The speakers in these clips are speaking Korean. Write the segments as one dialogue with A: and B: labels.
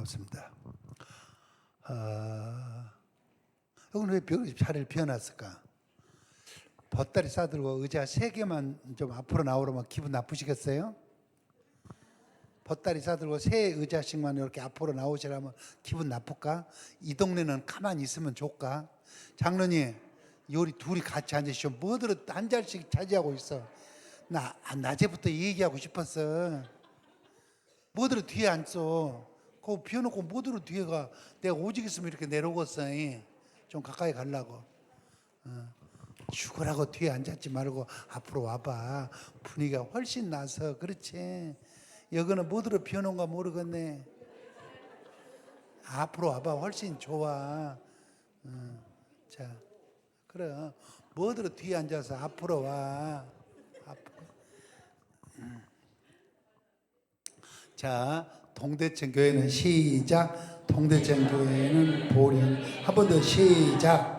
A: 반갑습니다. 여기는 왜 자리를 비워놨을까? бот다리 싸들고 의자 3개만 좀 앞으로 나오려면 기분 나쁘시겠어요? бот다리 싸들고 3 의자씩만 이렇게 앞으로 나오시라면 기분 나쁠까? 이 동네는 가만히 있으면 좋을까? 장로님, 요리 둘이 같이 앉으시죠. 뭐들은 한 자리씩 차지하고 있어. 나 낮에부터 얘기하고 싶었어. 뭐들은 뒤에 앉어. 그거 비워놓고 뭐들은 뒤에 가. 내가 오직 있으면 이렇게 내려오겠어. 좀 가까이 가려고. 죽으라고 뒤에 앉았지 말고 앞으로 와봐. 분위기가 훨씬 나서. 그렇지. 여기는 뭐들은 비워놓은가 모르겠네. 앞으로 와봐. 훨씬 좋아. 자, 그래. 뭐들은 뒤에 앉아서 앞으로 와. 앞으로. 자, 동대천 교회는 시작. 동대천 교회는 보령. 한 번 더 시작.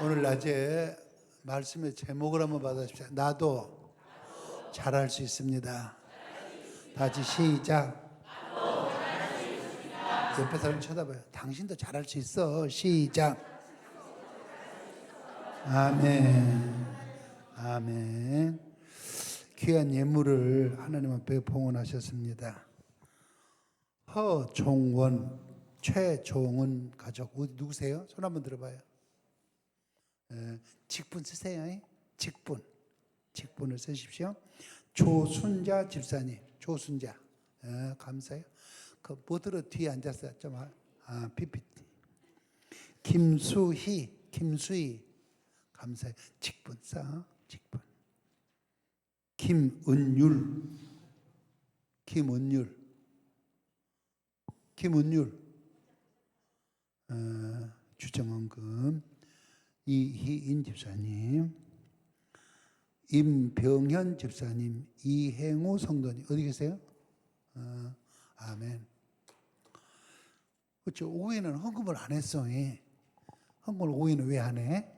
A: 오늘 낮에 말씀의 제목을 한번 받아주십시오. 나도 잘할 수 있습니다. 다시 시작. 옆에 사람 쳐다봐요. 당신도 잘할 수 있어. 시작. 아멘. 아멘. 귀한 예물을 하나님 앞에 봉헌하셨습니다. 허종원, 최종은 가족 누구세요? 손 한번 들어봐요. 직분 쓰세요. 직분을 쓰십시오. 조순자 집사님, 조순자, 감사해요. 그 뭐들어 뒤에 앉았어요. 좀 PPT. 김수희, 감사해요. 직분 써, 직분. 김은율, 주정원금. 이희인 집사님, 임병현 집사님, 이행호 성도님 어디 계세요? 아멘. 그렇죠. 오후에는 헌금을 안 했어. 헌금을 오후에는 왜 안 해?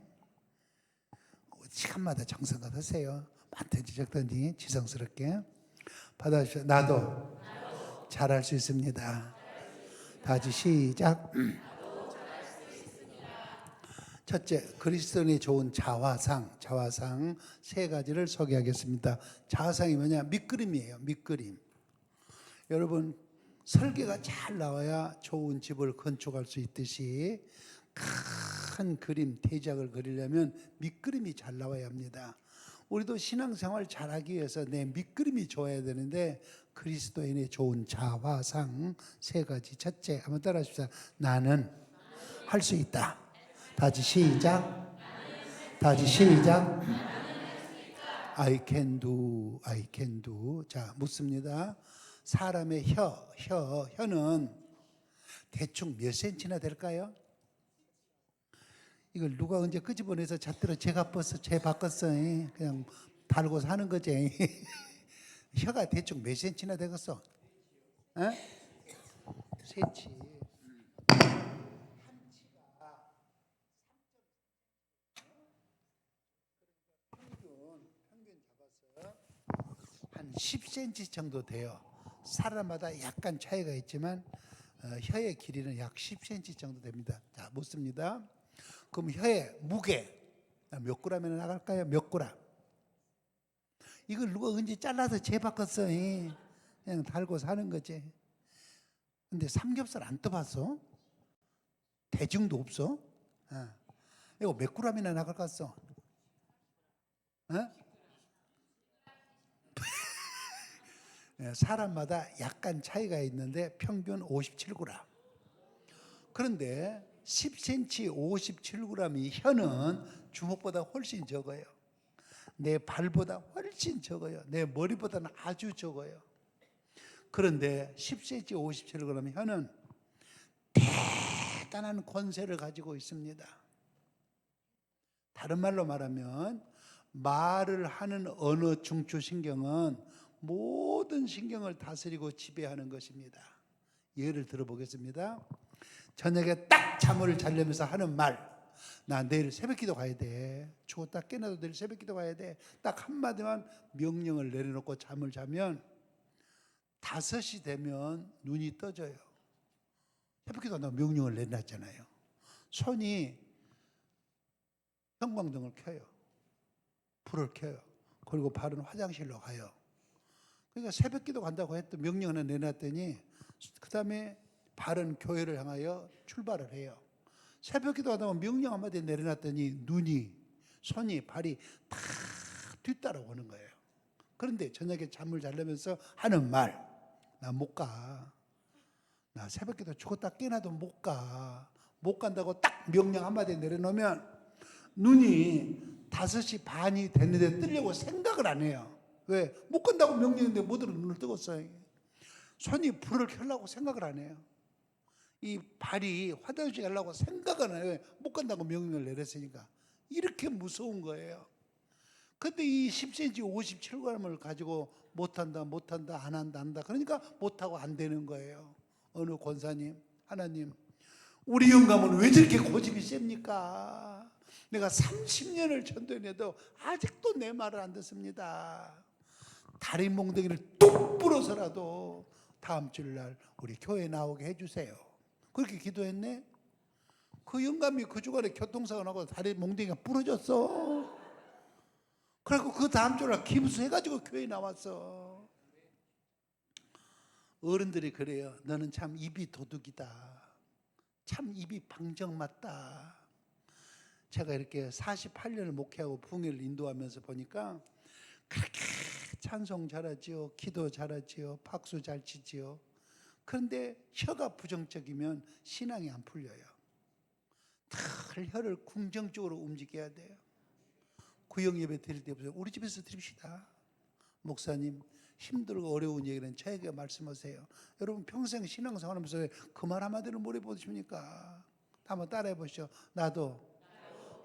A: 시간마다 정성껏 하세요. 많든지 적든지 지성스럽게 받아주세요. 나도 잘할 수 있습니다. 다시 시작. 첫째, 그리스도인이 좋은 자화상 3가지를 소개하겠습니다. 자화상이 뭐냐? 밑그림이에요. 밑그림. 여러분, 설계가 잘 나와야 좋은 집을 건축할 수 있듯이 큰 그림, 대작을 그리려면 밑그림이 잘 나와야 합니다. 우리도 신앙생활 잘하기 위해서 내 밑그림이 좋아야 되는데 그리스도인의 좋은 자화상 3가지. 첫째, 한번 따라 하십시오. 나는 할 수 있다. 다시 시작. I can do. 자, 묻습니다. 사람의 혀는 대충 몇 센치나 될까요? 이걸 누가 언제 끄집어내서 잣대로 바꿨어. 그냥 달고 사는 거지. 혀가 대충 몇 센치나 되겠어? 센치. 평균 잡아서 한 10cm 정도 돼요. 사람마다 약간 차이가 있지만 혀의 길이는 약 10cm 정도 됩니다. 자, 묻습니다. 그럼 혀의 무게 몇 g이나 나갈까요? 몇 g? 이걸 누가 언제 잘라서 재바꿨어? 그냥 달고 사는 거지. 근데 삼겹살 안 떠봤어? 대중도 없어? 이거 몇 g이나 나갈까? 사람마다 약간 차이가 있는데 평균 57g. 그런데 10cm 57g이 혀는 주먹보다 훨씬 적어요. 내 발보다 훨씬 적어요. 내 머리보다는 아주 적어요. 그런데 10cm 57g 혀는 대단한 권세를 가지고 있습니다. 다른 말로 말하면 말을 하는 언어 중추신경은 모든 신경을 다스리고 지배하는 것입니다. 예를 들어보겠습니다. 저녁에 딱 잠을 자려면서 하는 말. 나 내일 새벽기도 가야 돼. 죽었다 깨나도 내일 새벽기도 가야 돼. 딱 한마디만 명령을 내려놓고 잠을 자면 5시 되면 눈이 떠져요. 새벽기도 한다고 명령을 내놨잖아요. 손이 형광등을 켜요. 불을 켜요. 그리고 바로 화장실로 가요. 그러니까 새벽기도 간다고 했던 명령을 내놨더니 그 다음에 바른 교회를 향하여 출발을 해요. 새벽기도 하다가 명령 한마디 내려놨더니 손이, 발이 다 뒤따라오는 거예요. 그런데 저녁에 잠을 자려면서 하는 말, 나 못 가. 나 새벽기도 죽었다 깨나도 못 가. 못 간다고 딱 명령 한마디 내려놓으면 눈이 5시 반이 됐는데 뜨려고 생각을 안 해요. 왜? 못 간다고 명령인데 못 들어 눈을 뜨겠어요. 손이 불을 켜려고 생각을 안 해요. 이 발이 화장실 가려고 생각을 안 해요. 못 간다고 명령을 내렸으니까. 이렇게 무서운 거예요. 근데 이 10cm 57g을 가지고 못한다 안 한다 그러니까 못하고 안 되는 거예요. 어느 권사님, 하나님, 우리 영감은 왜 저렇게 고집이 셉니까? 내가 30년을 전도해도 아직도 내 말을 안 듣습니다. 다리 몽둥이를 뚝 부러서라도 다음 주일날 우리 교회 나오게 해주세요. 그렇게 기도했네. 그 영감이 그 주간에 교통사고 나고 다리 몽둥이가 부러졌어. 그래갖고 그 다음 주일날 기부수해가지고 교회 나왔어. 어른들이 그래요. 너는 참 입이 도둑이다. 참 입이 방정 맞다. 제가 이렇게 48년을 목회하고 부흥회를 인도하면서 보니까 그렇게 찬송 잘하지요, 기도 잘하지요, 박수 잘 치지요. 그런데 혀가 부정적이면 신앙이 안 풀려요. 늘 혀를 긍정적으로 움직여야 돼요. 구역 예배 드릴 때 보세요. 우리 집에서 드립시다. 목사님 힘들고 어려운 얘기는 저에게 말씀하세요. 여러분 평생 신앙생활 하면서 왜 그 말 한마디를 못 해보십니까? 한번 따라해 보시죠. 나도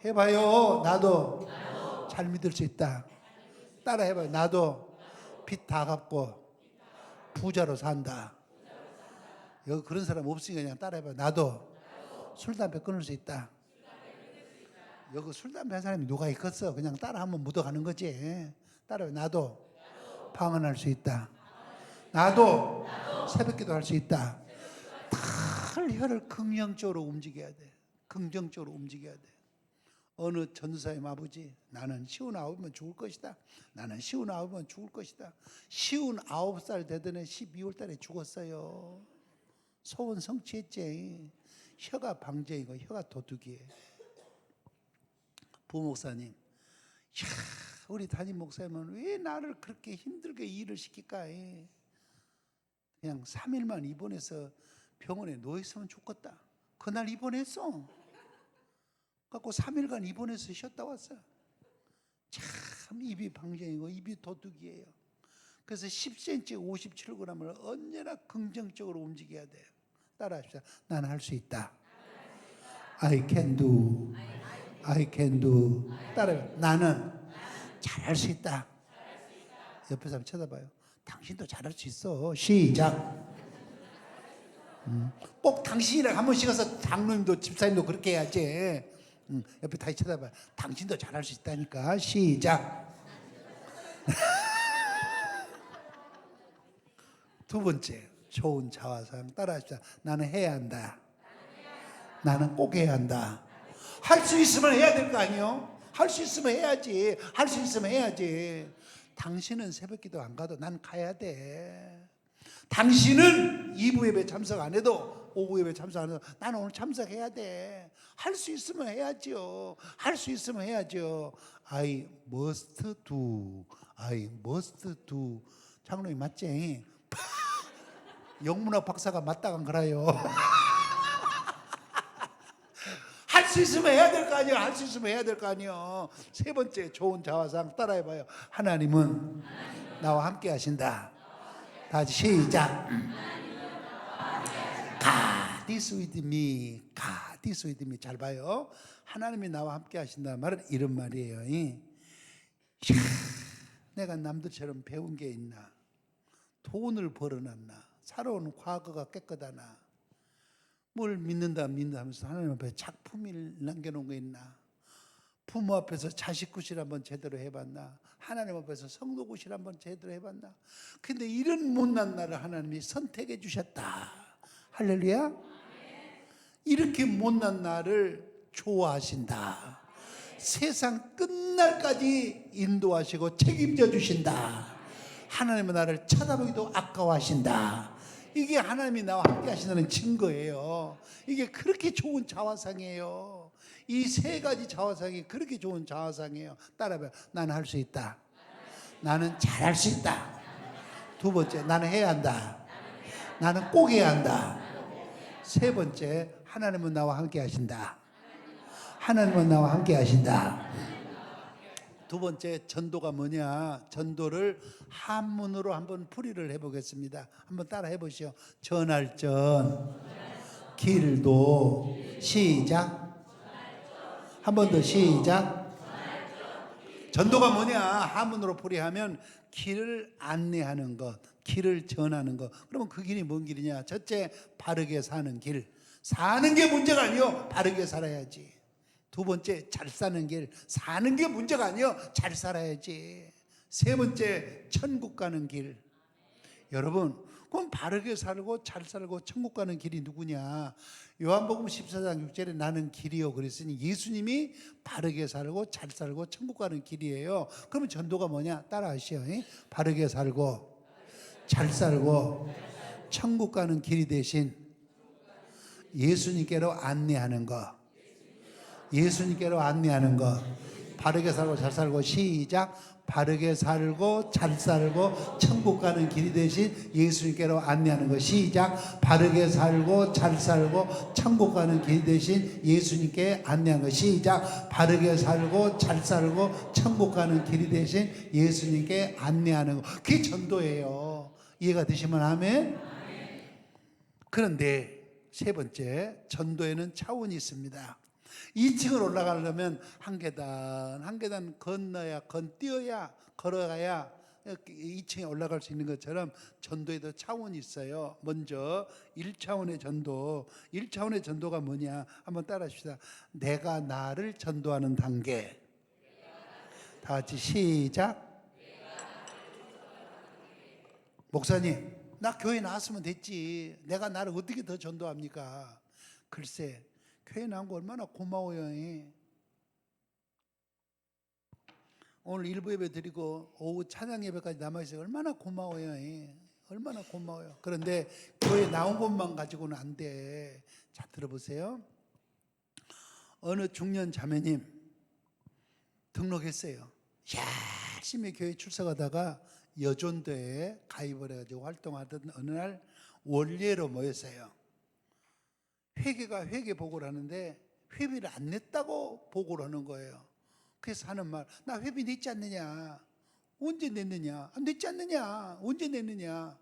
A: 해봐요. 나도 잘 믿을 수 있다. 따라해봐요. 나도 빚 다 갚고 부자로 산다. 여기 그런 사람 없으니까 그냥 따라해봐요. 나도 술, 담배 끊을 수 있다. 여기 술, 담배 한 사람이 누가 있겠어? 그냥 따라하면 묻어가는 거지. 따라해봐요. 나도 방언할 수 있다. 나도 새벽기도 할 수 있다. 늘 혀를 긍정적으로 움직여야 돼. 긍정적으로 움직여야 돼. 어느 전도사님 아버지, 나는 59이면 죽을 것이다. 나는 59이면 죽을 것이다. 59살 되던 해 12월 달에 죽었어요. 소원 성취했지. 혀가 방정이고 혀가 도둑이에요. 부목사님, 우리 담임 목사님은 왜 나를 그렇게 힘들게 일을 시킬까? 그냥 3일만 입원해서 병원에 누워있으면 좋겠다. 그날 입원했어. 갖고 3일간 입원해서 쉬었다 왔어요. 참 입이 방정이고 입이 도둑이에요. 그래서 10cm 57g을 언제나 긍정적으로 움직여야 돼요. 따라합시다. 나는 할 수 있다. I can do. I can do. 따라해요. 나는 잘할 수 있다. 옆에 사람 쳐다봐요. 당신도 잘할 수 있어. 시작. 꼭 당신이랑 한 번씩 가서 장로님도 집사님도 그렇게 해야지. 옆에 다시 쳐다봐요. 당신도 잘할 수 있다니까. 시작. 두 번째, 좋은 자화상 따라합시다. 나는 해야 한다. 나는 꼭 해야 한다. 할 수 있으면 해야 될 거 아니에요? 할 수 있으면 해야지. 할 수 있으면 해야지. 당신은 새벽기도 안 가도 난 가야 돼. 당신은 2부 예배 참석 안 해도 오후 예배 참석 안 해도 나는 오늘 참석해야 돼. 할 수 있으면 해야죠. 할 수 있으면 해야죠. I must do. I must do. 장로님 맞지? 영문학 박사가 맞다간 거라요. 할 수 있으면 해야 될 거 아니에요. 할 수 있으면 해야 될 거 아니에요. 세 번째 좋은 자화상 따라해봐요. 하나님은 나와 함께 하신다. 다시 시작. God is with me. God is with me. 잘 봐요. 하나님이 나와 함께 하신다는 말은 이런 말이에요. 내가 남들처럼 배운 게 있나? 돈을 벌어놨나? 살아온 과거가 깨끗하나? 뭘 믿는다 하면서 하나님 앞에 작품을 남겨놓은 거 있나? 부모 앞에서 자식 굿일 한번 제대로 해봤나? 하나님 앞에서 성도 굿일 한번 제대로 해봤나? 근데 이런 못난 나를 하나님이 선택해 주셨다. 할렐루야. 이렇게 못난 나를 좋아하신다. 세상 끝날까지 인도하시고 책임져 주신다. 하나님은 나를 쳐다보기도 아까워하신다. 이게 하나님이 나와 함께 하신다는 증거예요. 이게 그렇게 좋은 자화상이에요. 이 세 가지 자화상이 그렇게 좋은 자화상이에요. 따라해봐요. 나는 할 수 있다. 나는 잘할 수 있다. 두 번째, 나는 해야 한다. 나는 꼭 해야 한다. 세 번째, 하나님은 나와 함께 하신다. 하나님은 나와 함께 하신다. 두 번째, 전도가 뭐냐? 전도를 한문으로 한번 풀이를 해보겠습니다. 한번 따라 해보시오. 전할 전, 길도. 시작. 한 번 더 시작. 전도가 뭐냐? 한문으로 풀이하면 길을 안내하는 것, 길을 전하는 것. 그러면 그 길이 뭔 길이냐? 첫째, 바르게 사는 길. 사는 게 문제가 아니요, 바르게 살아야지. 두 번째, 잘 사는 길. 사는 게 문제가 아니요, 잘 살아야지. 세 번째, 천국 가는 길. 여러분, 그럼 바르게 살고 잘 살고 천국 가는 길이 누구냐? 요한복음 14장 6절에 나는 길이요 그랬으니 예수님이 바르게 살고 잘 살고 천국 가는 길이에요. 그러면 전도가 뭐냐? 따라하시오. 바르게 살고 잘 살고 천국 가는 길이 대신 예수님께로 안내하는 거. 예수님께로 안내하는 거. 바르게 살고 잘 살고. 시작. 바르게 살고 잘 살고 천국 가는 길이 대신 예수님께로 안내하는 거. 시작. 바르게 살고 잘 살고 천국 가는 길이 대신 예수님께 안내하는 거. 시작. 바르게 살고 잘 살고 천국 가는 길이 대신 예수님께 안내하는 거. 그게 전도예요. 이해가 되시면 아멘. 그런데 세 번째, 전도에는 차원이 있습니다. 2층을 올라가려면 한 계단 건너야, 건뛰어야, 걸어가야 2층에 올라갈 수 있는 것처럼 전도에도 차원이 있어요. 먼저 1차원의 전도. 1차원의 전도가 뭐냐? 한번 따라 합시다. 내가 나를 전도하는 단계. 다 같이 시작. 목사님, 나 교회 나왔으면 됐지. 내가 나를 어떻게 더 전도합니까? 글쎄, 교회 나온 거 얼마나 고마워요. 오늘 일부 예배 드리고 오후 찬양 예배까지 남아있어요. 얼마나 고마워요. 얼마나 고마워요. 그런데 교회 나온 것만 가지고는 안 돼. 자, 들어보세요. 어느 중년 자매님 등록했어요. 열심히 교회 출석하다가 여존도에 가입을 해가지고 활동하던 어느 날 원례로 모였어요. 회계가 회계 보고를 하는데 회비를 안 냈다고 보고를 하는 거예요. 그래서 하는 말, 나 회비 냈지 않느냐? 언제 냈느냐? 안 냈지 않느냐? 언제 냈느냐?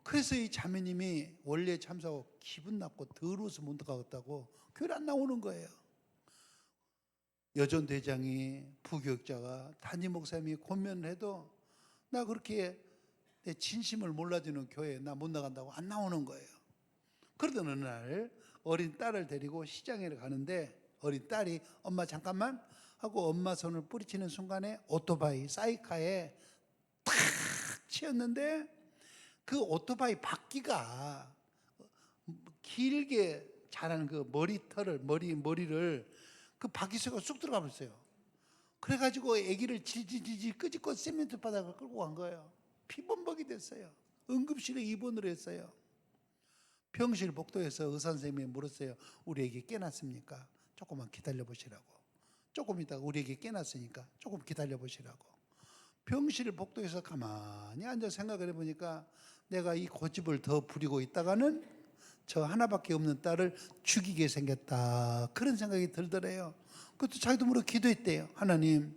A: 그래서 이 자매님이 원래 참석하고 기분 나쁘고 더러워서 못 가겠다고 교회를 안 나오는 거예요. 여전 대장이 부교육자가 담임 목사님이 권면을 해도 나 그렇게 내 진심을 몰라주는 교회에 나 못 나간다고 안 나오는 거예요. 그러던 어느 날 어린 딸을 데리고 시장에 가는데 어린 딸이 엄마 잠깐만 하고 엄마 손을 뿌리치는 순간에 오토바이 사이카에 탁 치였는데 그 오토바이 바퀴가 길게 자라는 그 머리를 그 바퀴 속에 쑥 들어가 버렸어요. 그래가지고 아기를 질질질질 끄집고 세멘트 바닥을 끌고 간 거예요. 피범벅이 됐어요. 응급실에 입원을 했어요. 병실 복도에서 의사 선생님이 물었어요. 우리 애기 깨났습니까? 조금만 기다려 보시라고. 조금 있다가 우리 애기 깨났으니까 조금 기다려 보시라고. 병실 복도에서 가만히 앉아 생각을 해보니까 내가 이 고집을 더 부리고 있다가는 저 하나밖에 없는 딸을 죽이게 생겼다. 그런 생각이 들더래요. 그것도 자기도 모르게 기도했대요. 하나님,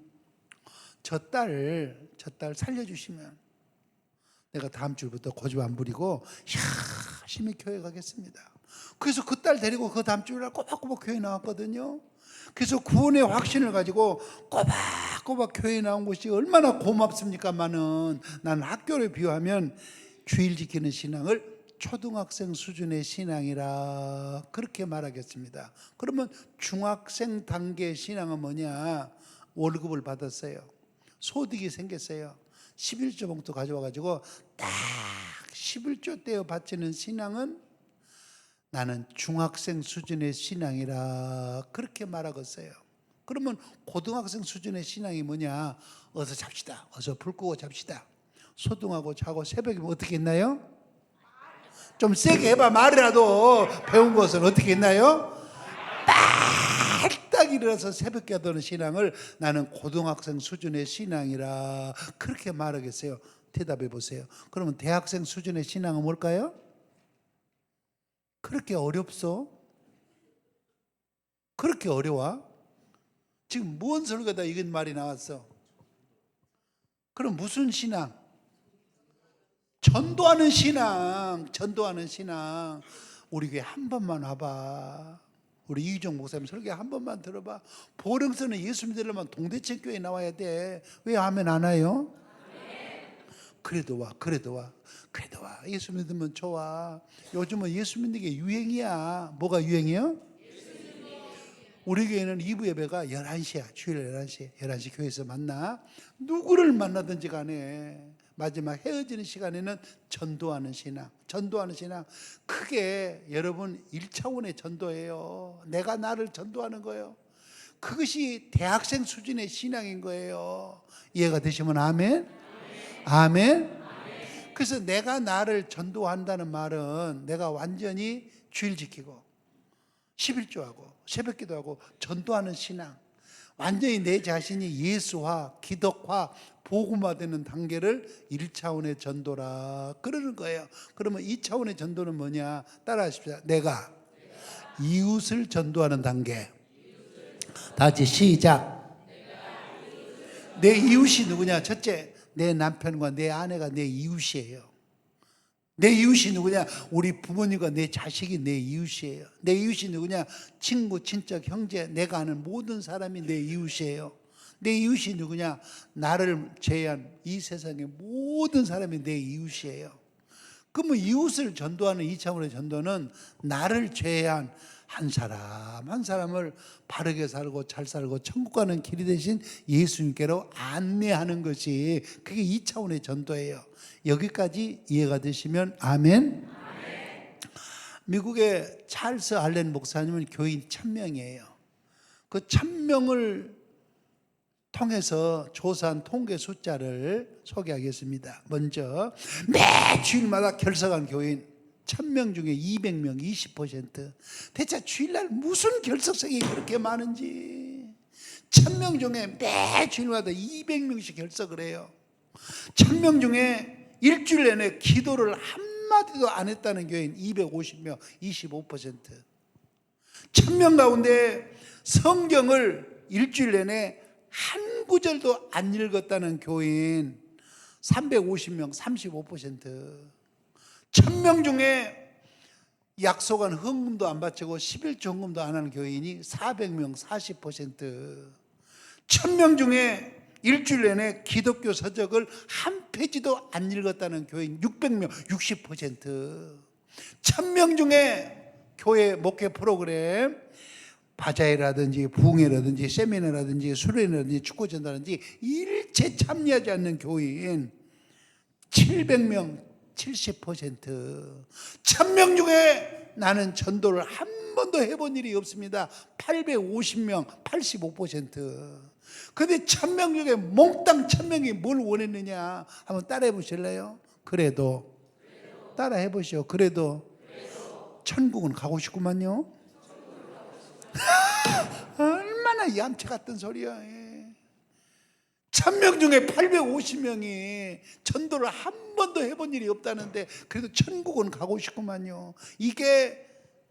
A: 저 딸 살려주시면 내가 다음 주부터 고집 안 부리고 열심히 교회 가겠습니다. 그래서 그 딸 데리고 그 다음 주일날 꼬박꼬박 교회 나왔거든요. 그래서 구원의 확신을 가지고 꼬박꼬박 교회 나온 것이 얼마나 고맙습니까마는 나는 학교를 비유하면 주일 지키는 신앙을 초등학생 수준의 신앙이라 그렇게 말하겠습니다. 그러면 중학생 단계 신앙은 뭐냐? 월급을 받았어요. 소득이 생겼어요. 11조 봉투 가져와가지고 딱 11조 떼어 바치는 신앙은 나는 중학생 수준의 신앙이라 그렇게 말하겠어요. 그러면 고등학생 수준의 신앙이 뭐냐? 어서 잡시다. 어서 불 끄고 잡시다. 소등하고 자고 새벽이면 어떻게 했나요? 좀 세게 해봐. 말이라도 배운 것은 어떻게 했나요? 딱 일어나서 새벽 기도하는 신앙을 나는 고등학생 수준의 신앙이라 그렇게 말하겠어요. 대답해 보세요. 그러면 대학생 수준의 신앙은 뭘까요? 그렇게 어렵소? 그렇게 어려워? 지금 무슨 설교다 이건 말이 나왔어? 그럼 무슨 신앙? 전도하는 신앙, 전도하는 신앙. 우리 교회 한 번만 와봐. 우리 이유정 목사님 설교 한 번만 들어봐. 보령서는 예수 믿으려면 동대천 교회 나와야 돼. 왜 하면 안 와요? 그래도 와, 그래도 와, 그래도 와. 예수 믿으면 좋아. 요즘은 예수 믿는 게 유행이야. 뭐가 유행이요? 우리 교회는 2부 예배가 11시야. 주일 11시. 11시 교회에서 만나. 누구를 만나든지 간에 마지막 헤어지는 시간에는 전도하는 신앙. 전도하는 신앙. 크게 여러분 1차원의 전도예요. 내가 나를 전도하는 거예요. 그것이 대학생 수준의 신앙인 거예요. 이해가 되시면 아멘? 아멘? 그래서 내가 나를 전도한다는 말은 내가 완전히 주일 지키고 11조하고 새벽 기도하고 전도하는 신앙. 완전히 내 자신이 예수화, 기독화, 복음화되는 단계를 1차원의 전도라 그러는 거예요. 그러면 2차원의 전도는 뭐냐? 따라하십시오. 내가 이웃을 전도하는 단계. 다시 시작. 내 이웃이 누구냐? 첫째, 내 남편과 내 아내가 내 이웃이에요. 내 이웃이 누구냐? 우리 부모님과 내 자식이 내 이웃이에요. 내 이웃이 누구냐? 친구, 친척, 형제, 내가 아는 모든 사람이 내 이웃이에요. 내 이웃이 누구냐? 나를 제외한 이 세상의 모든 사람이 내 이웃이에요. 그러면 이웃을 전도하는 2차원의 전도는 나를 제외한 한 사람 한 사람을 바르게 살고 잘 살고 천국 가는 길이 되신 예수님께로 안내하는 것이 그게 2차원의 전도예요. 여기까지 이해가 되시면 아멘. 미국의 찰스 알렌 목사님은 교인 1000명이에요. 그 1000명을 통해서 조사한 통계 숫자를 소개하겠습니다. 먼저 매 주일마다 결석한 교인 1000명 중에 200명, 20%. 대체 주일날 무슨 결석생이 그렇게 많은지. 1000명 중에 매 주일마다 200명씩 결석을 해요. 1000명 중에 일주일 내내 기도를 한마디도 안 했다는 교인 250명, 25%. 1000명 가운데 성경을 일주일 내내 한 구절도 안 읽었다는 교인 350명, 35%. 1000명 중에 약속한 헌금도 안 바치고 11조 헌금도 안 하는 교인이 400명, 40%. 1000명 중에 일주일 내내 기독교 서적을 한 페이지도 안 읽었다는 교인 600명, 60%. 1000명 중에 교회 목회 프로그램 바자회라든지 부흥회라든지 세미나라든지 수련회라든지 축구전다든지 일체 참여하지 않는 교인 700명, 70%. 1000명 중에 나는 전도를 한 번도 해본 일이 없습니다. 850명, 85%. 근데 1000명 중에 몽땅 1000명이 뭘 원했느냐? 한번 따라해 보실래요? 그래도 따라해 보시오. 그래도 천국은 가고 싶구만요. 얼마나 얌체 같은 소리야. 1000명 중에 850명이 전도를 한 번도 해본 일이 없다는데 그래도 천국은 가고 싶구만요. 이게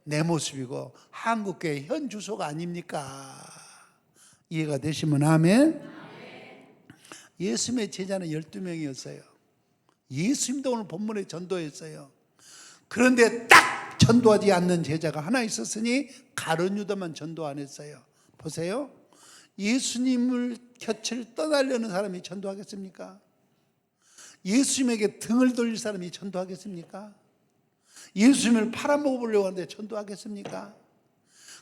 A: 내 모습이고 한국교회 현 주소가 아닙니까? 이해가 되시면 아멘. 예수님의 제자는 12명이었어요. 예수님도 오늘 본문에 전도했어요. 그런데 딱 전도하지 않는 제자가 하나 있었으니 가룟 유다만 전도 안 했어요. 보세요. 예수님을 곁을 떠나려는 사람이 전도하겠습니까? 예수님에게 등을 돌릴 사람이 전도하겠습니까? 예수님을 팔아먹어보려고 하는데 전도하겠습니까?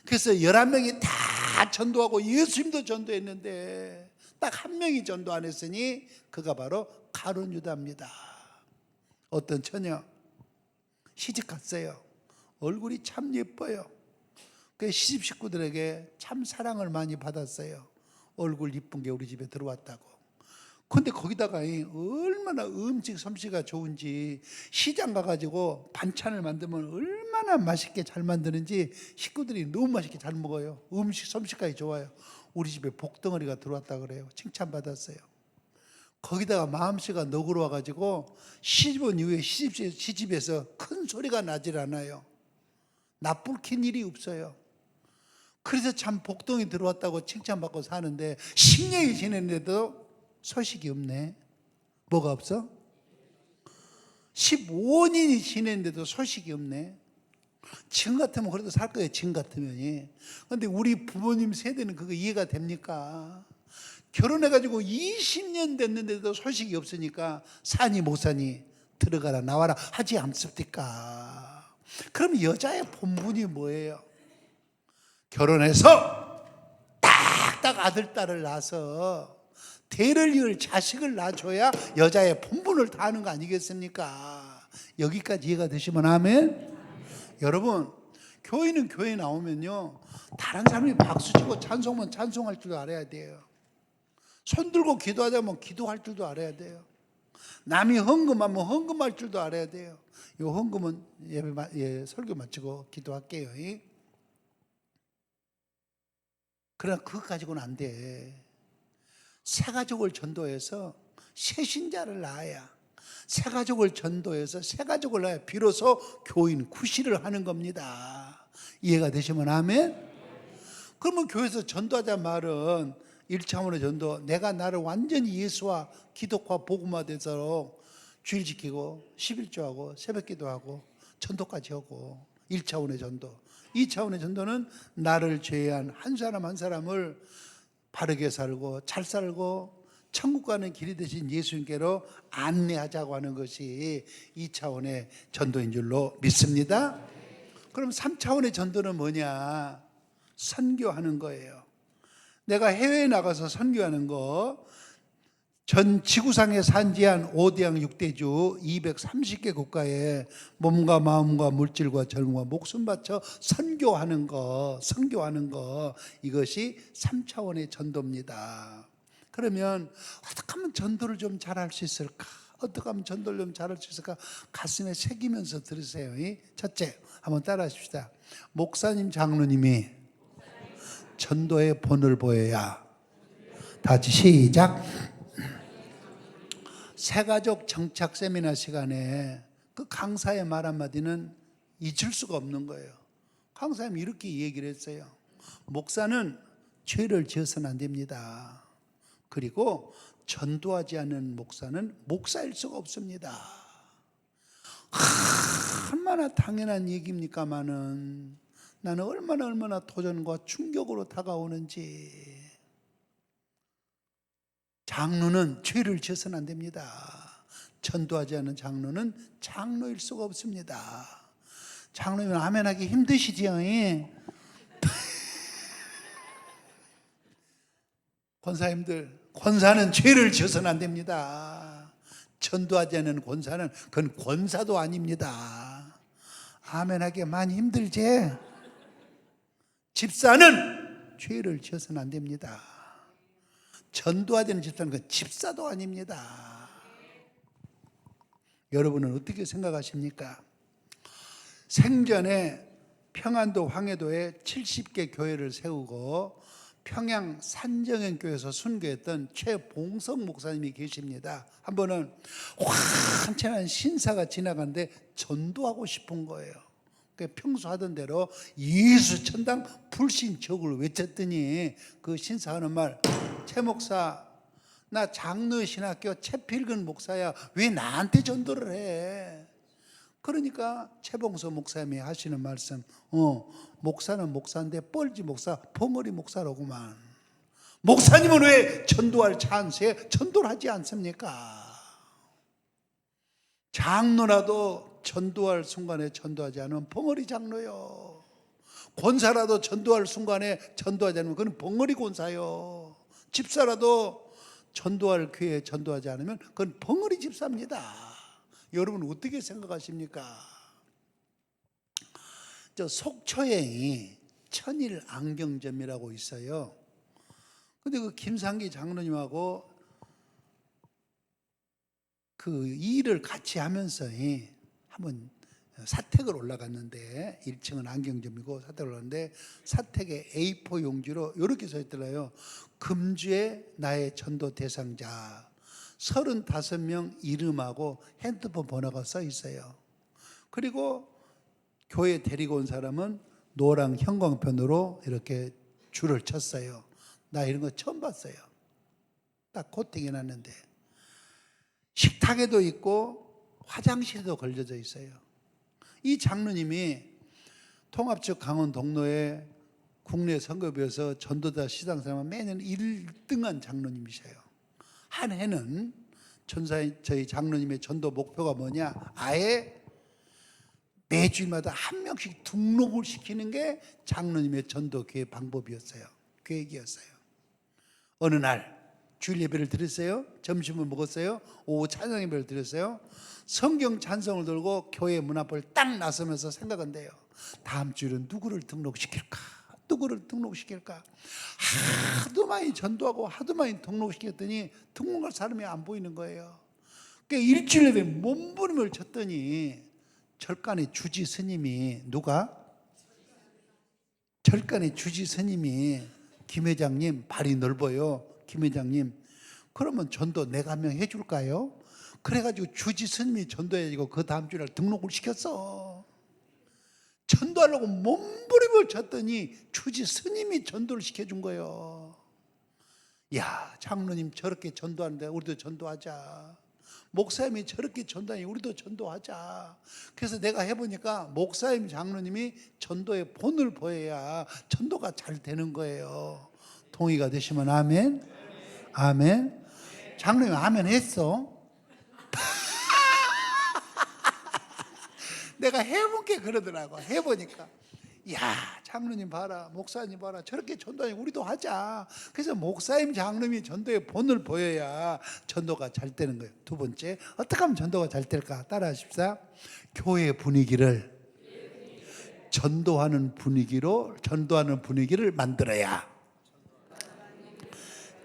A: 그래서 11명이 다 전도하고 예수님도 전도했는데 딱 한 명이 전도 안 했으니 그가 바로 가룟 유다입니다. 어떤 처녀 시집 갔어요. 얼굴이 참 예뻐요. 그 시집 식구들에게 참 사랑을 많이 받았어요. 얼굴 이쁜 게 우리 집에 들어왔다고. 근데 거기다가 얼마나 음식 솜씨가 좋은지, 시장 가가지고 반찬을 만들면 얼마나 맛있게 잘 만드는지 식구들이 너무 맛있게 잘 먹어요. 음식 솜씨까지 좋아요. 우리 집에 복덩어리가 들어왔다 그래요. 칭찬받았어요. 거기다가 마음씨가 너그러워가지고 시집온 이후에 시집에서 큰 소리가 나질 않아요. 나불킨 일이 없어요. 그래서 참 복덩이 들어왔다고 칭찬받고 사는데 10년이 지냈는데도 소식이 없네. 뭐가 없어? 15년이 지냈는데도 소식이 없네. 지금 같으면 그래도 살 거예요. 지금 같으면. 그런데 우리 부모님 세대는 그거 이해가 됩니까? 결혼해가지고 20년 됐는데도 소식이 없으니까 사니 못 사니 들어가라 나와라 하지 않습니까? 그럼 여자의 본분이 뭐예요? 결혼해서 딱딱 아들 딸을 낳아서 대를 이을 자식을 낳아줘야 여자의 본분을 다하는 거 아니겠습니까? 여기까지 이해가 되시면 아멘? 여러분, 교회는 교회 나오면요, 다른 사람이 박수치고 찬송하면 찬송할 줄도 알아야 돼요. 손 들고 기도하자면 기도할 줄도 알아야 돼요. 남이 헌금하면 헌금할 줄도 알아야 돼요. 이 헌금은 설교 마치고 기도할게요. 그러나 그것 가지고는 안 돼. 새 가족을 전도해서 새 신자를 낳아야, 새 가족을 전도해서 새 가족을 낳아야 비로소 교인 구실을 하는 겁니다. 이해가 되시면 아멘? 그러면 교회에서 전도하자 말은 1차원의 전도, 내가 나를 완전히 예수와 기독과 복음화돼서 주일 지키고 11조하고 새벽기도하고 전도까지 하고 1차원의 전도. 2차원의 전도는 나를 제외한 한 사람 한 사람을 바르게 살고 잘 살고 천국 가는 길이 되신 예수님께로 안내하자고 하는 것이 2차원의 전도인 줄로 믿습니다. 그럼 3차원의 전도는 뭐냐? 선교하는 거예요. 내가 해외에 나가서 선교하는 거, 전 지구상에 산지한 5대양 6대주 230개 국가에 몸과 마음과 물질과 젊음과 목숨 바쳐 선교하는 거, 이것이 3차원의 전도입니다. 그러면 어떻게 하면 전도를 좀 잘할 수 있을까? 어떻게 하면 전도를 좀 잘할 수 있을까? 가슴에 새기면서 들으세요. 첫째, 한번 따라 하십시다. 목사님, 장로님이 전도의 본을 보여야. 다 같이 시작. 새가족 정착 세미나 시간에 그 강사의 말 한마디는 잊을 수가 없는 거예요. 강사님이 이렇게 얘기를 했어요. 목사는 죄를 지어서는 안 됩니다. 그리고 전도하지 않는 목사는 목사일 수가 없습니다. 얼마나 당연한 얘기입니까마는 나는 얼마나 도전과 충격으로 다가오는지. 장로는 죄를 지어서는 안 됩니다. 전도하지 않은 장로는 장로일 수가 없습니다. 장로면 아멘하기 힘드시지요? 권사님들, 권사는 죄를 지어서는 안 됩니다. 전도하지 않은 권사는 그건 권사도 아닙니다. 아멘하기 많이 힘들지? 집사는 죄를 지어서는 안 됩니다. 전도하지 않는 집사는 그 집사도 아닙니다. 여러분은 어떻게 생각하십니까? 생전에 평안도 황해도에 70개 교회를 세우고 평양 산정현교회에서 순교했던 최봉석 목사님이 계십니다. 한 번은 환찬한 신사가 지나가는데 전도하고 싶은 거예요. 평소 하던 대로 예수 천당 불신적을 외쳤더니 그 신사하는 말, 최 목사, 나 장로의 신학교 최필근 목사야. 왜 나한테 전도를 해? 그러니까 최봉서 목사님이 하시는 말씀, 목사는 목사인데 뻘지 목사, 벙어리 목사로구만. 목사님은 왜 전도할 찬스에 전도를 하지 않습니까? 장로라도 전도할 순간에 전도하지 않으면 벙어리 장로요. 권사라도 전도할 순간에 전도하지 않으면 그건 벙어리 권사요. 집사라도 전도할 교회에 전도하지 않으면 그건 벙어리 집사입니다. 여러분 어떻게 생각하십니까? 저 속초에 천일 안경점이라고 있어요. 근데 그 김상기 장로님하고 그 일을 같이 하면서 한번 사택을 올라갔는데 1층은 안경점이고 사택을 올라갔는데 사택에 A4 용지로 이렇게 써 있더라고요. 금주의 나의 전도 대상자 35명 이름하고 핸드폰 번호가 써 있어요. 그리고 교회 데리고 온 사람은 노랑 형광펜으로 이렇게 줄을 쳤어요. 나 이런 거 처음 봤어요. 딱 코팅해 놨는데 식탁에도 있고 화장실에도 걸려져 있어요. 이 장로님이 통합적 강원 동로에 국내 선거비에서 전도자 시상사만 매년 1등한 장로님이셔요. 한 해는 저희 장로님의 전도 목표가 뭐냐? 아예 매주일마다 한 명씩 등록을 시키는 게 장로님의 전도교회 방법이었어요. 계획이었어요. 어느 날 주일 예배를 드렸어요. 점심을 먹었어요. 오후 찬양 예배를 드렸어요. 성경 찬송을 들고 교회 문 앞을 딱 나서면서 생각한대요. 다음 주일은 누구를 등록시킬까? 누구를 등록시킬까? 하도 많이 전도하고 하도 많이 등록시켰더니 등록할 사람이 안 보이는 거예요. 그러니까 일주일 내내 몸부림을 쳤더니 절간의 주지 스님이 누가? 절간의 주지 스님이 김 회장님 발이 넓어요. 김 회장님 그러면 전도 내가 한 명 해줄까요? 그래가지고 주지 스님이 전도해가지고 그 다음 주날 등록을 시켰어. 전도하려고 몸부림을 쳤더니 주지 스님이 전도를 시켜준 거예요. 야, 장로님 저렇게 전도하는데 우리도 전도하자. 목사님이 저렇게 전도하니 우리도 전도하자. 그래서 내가 해보니까 목사님 장로님이 전도의 본을 보여야 전도가 잘 되는 거예요. 동의가 되시면 아멘. 아멘. 장로님 아멘 했어. 내가 해본 게 그러더라고. 해보니까 야, 장로님 봐라, 목사님 봐라, 저렇게 전도하니 우리도 하자. 그래서 목사님 장로님이 전도의 본을 보여야 전도가 잘 되는 거예요. 두 번째, 어떻게 하면 전도가 잘 될까? 따라 하십시다. 교회 분위기를 전도하는 분위기를 만들어야.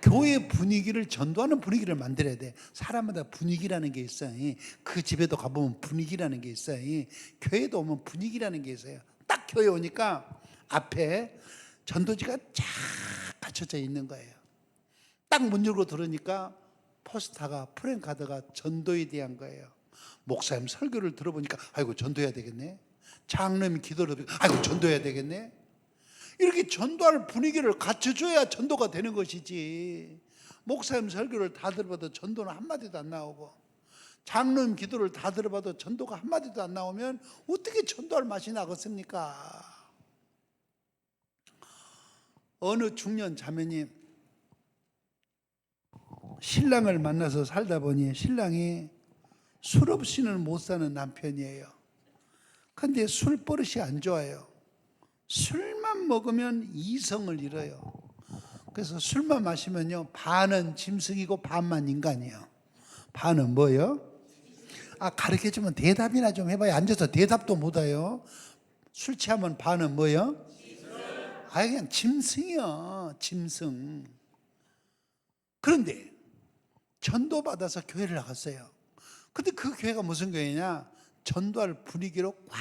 A: 교회 분위기를 전도하는 분위기를 만들어야 돼. 사람마다 분위기라는 게 있어요. 그 집에도 가보면 분위기라는 게 있어요. 교회도 오면 분위기라는 게 있어요. 딱 교회 오니까 앞에 전도지가 쫙 갖춰져 있는 거예요. 딱 문 열고 들어오니까 포스터가, 프랜카드가 전도에 대한 거예요. 목사님 설교를 들어보니까 아이고 전도해야 되겠네. 장로님 기도를 들으니까 아이고 전도해야 되겠네. 이렇게 전도할 분위기를 갖춰줘야 전도가 되는 것이지. 목사님 설교를 다 들어봐도 전도는 한마디도 안 나오고 장로님 기도를 다 들어봐도 전도가 한마디도 안 나오면 어떻게 전도할 맛이 나겠습니까? 어느 중년 자매님 신랑을 만나서 살다 보니 신랑이 술 없이는 못 사는 남편이에요. 근데 술버릇이 안 좋아요. 술만 먹으면 이성을 잃어요. 그래서 술만 마시면요 반은 짐승이고 반만 인간이에요. 반은 뭐예요? 가르쳐주면 대답이나 좀 해봐요. 앉아서 대답도 못해요. 술 취하면 반은 뭐예요? 그냥 짐승이요. 짐승. 그런데 전도받아서 교회를 나갔어요. 근데 그 교회가 무슨 교회냐? 전도할 분위기로 꽉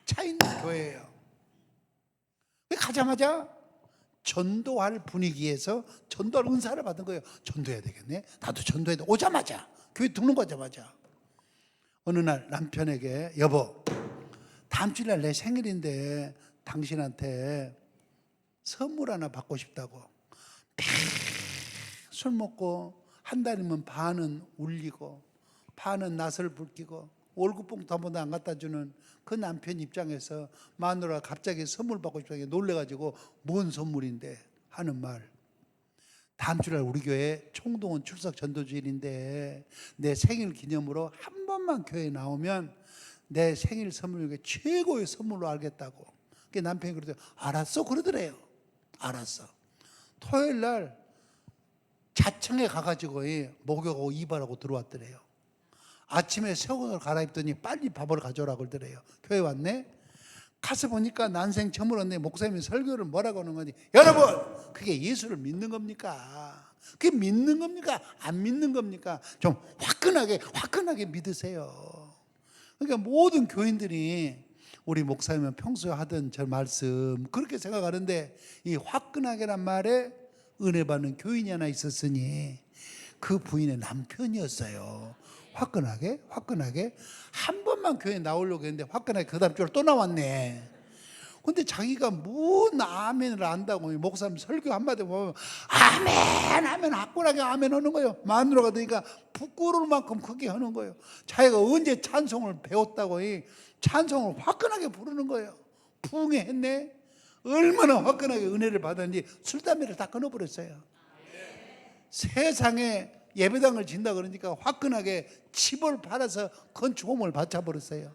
A: 차 있는 교회예요. 가자마자 전도할 분위기에서 전도할 은사를 받은 거예요. 전도해야 되겠네. 나도 전도해야 돼. 오자마자 교회 등록하자마자 어느 날 남편에게 여보 다음 주날 내 생일인데 당신한테 선물 하나 받고 싶다고. 술 먹고 한 달이면 반은 울리고 반은 낯을 붉히고 월급봉투 한 번도 안 갖다 주는 그 남편 입장에서 마누라가 갑자기 선물 받고 싶다고 놀래가지고 뭔 선물인데 하는 말. 다음 주날 우리 교회 총동원 출석 전도주일인데 내 생일 기념으로 한 번만 교회에 나오면 내 생일 선물 중에 최고의 선물로 알겠다고. 그 남편이 그러더니 알았어 그러더래요. 알았어. 토요일 날 자청에 가가지고 목욕하고 이발하고 들어왔더래요. 아침에 새 옷을 갈아입더니 빨리 밥을 가져오라고 그러더래요. 교회 왔네. 가서 보니까 난생 처음으로 왔네. 목사님이 설교를 뭐라고 하는 건지. 여러분 그게 예수를 믿는 겁니까? 그게 믿는 겁니까? 안 믿는 겁니까? 좀 화끈하게 믿으세요. 그러니까 모든 교인들이 우리 목사님은 평소에 하던 저 말씀 그렇게 생각하는데, 이 화끈하게란 말에 은혜 받는 교인이 하나 있었으니 그 부인의 남편이었어요. 화끈하게 한 번만 교회 나오려고 했는데 화끈하게 그 다음 주로 또 나왔네. 근데 자기가 뭔 아멘을 안다고 목사님 설교 한마디 보면 아멘 화끈하게 아멘 하는 거예요. 마누라가 되니까 부끄러울 만큼 크게 하는 거예요. 자기가 언제 찬송을 배웠다고 찬송을 화끈하게 부르는 거예요. 부흥했네. 얼마나 화끈하게 은혜를 받았는지 술 담배를 다 끊어버렸어요. 세상에 예배당을 진다 그러니까 화끈하게 칩을 팔아서 건축공을 바쳐버렸어요.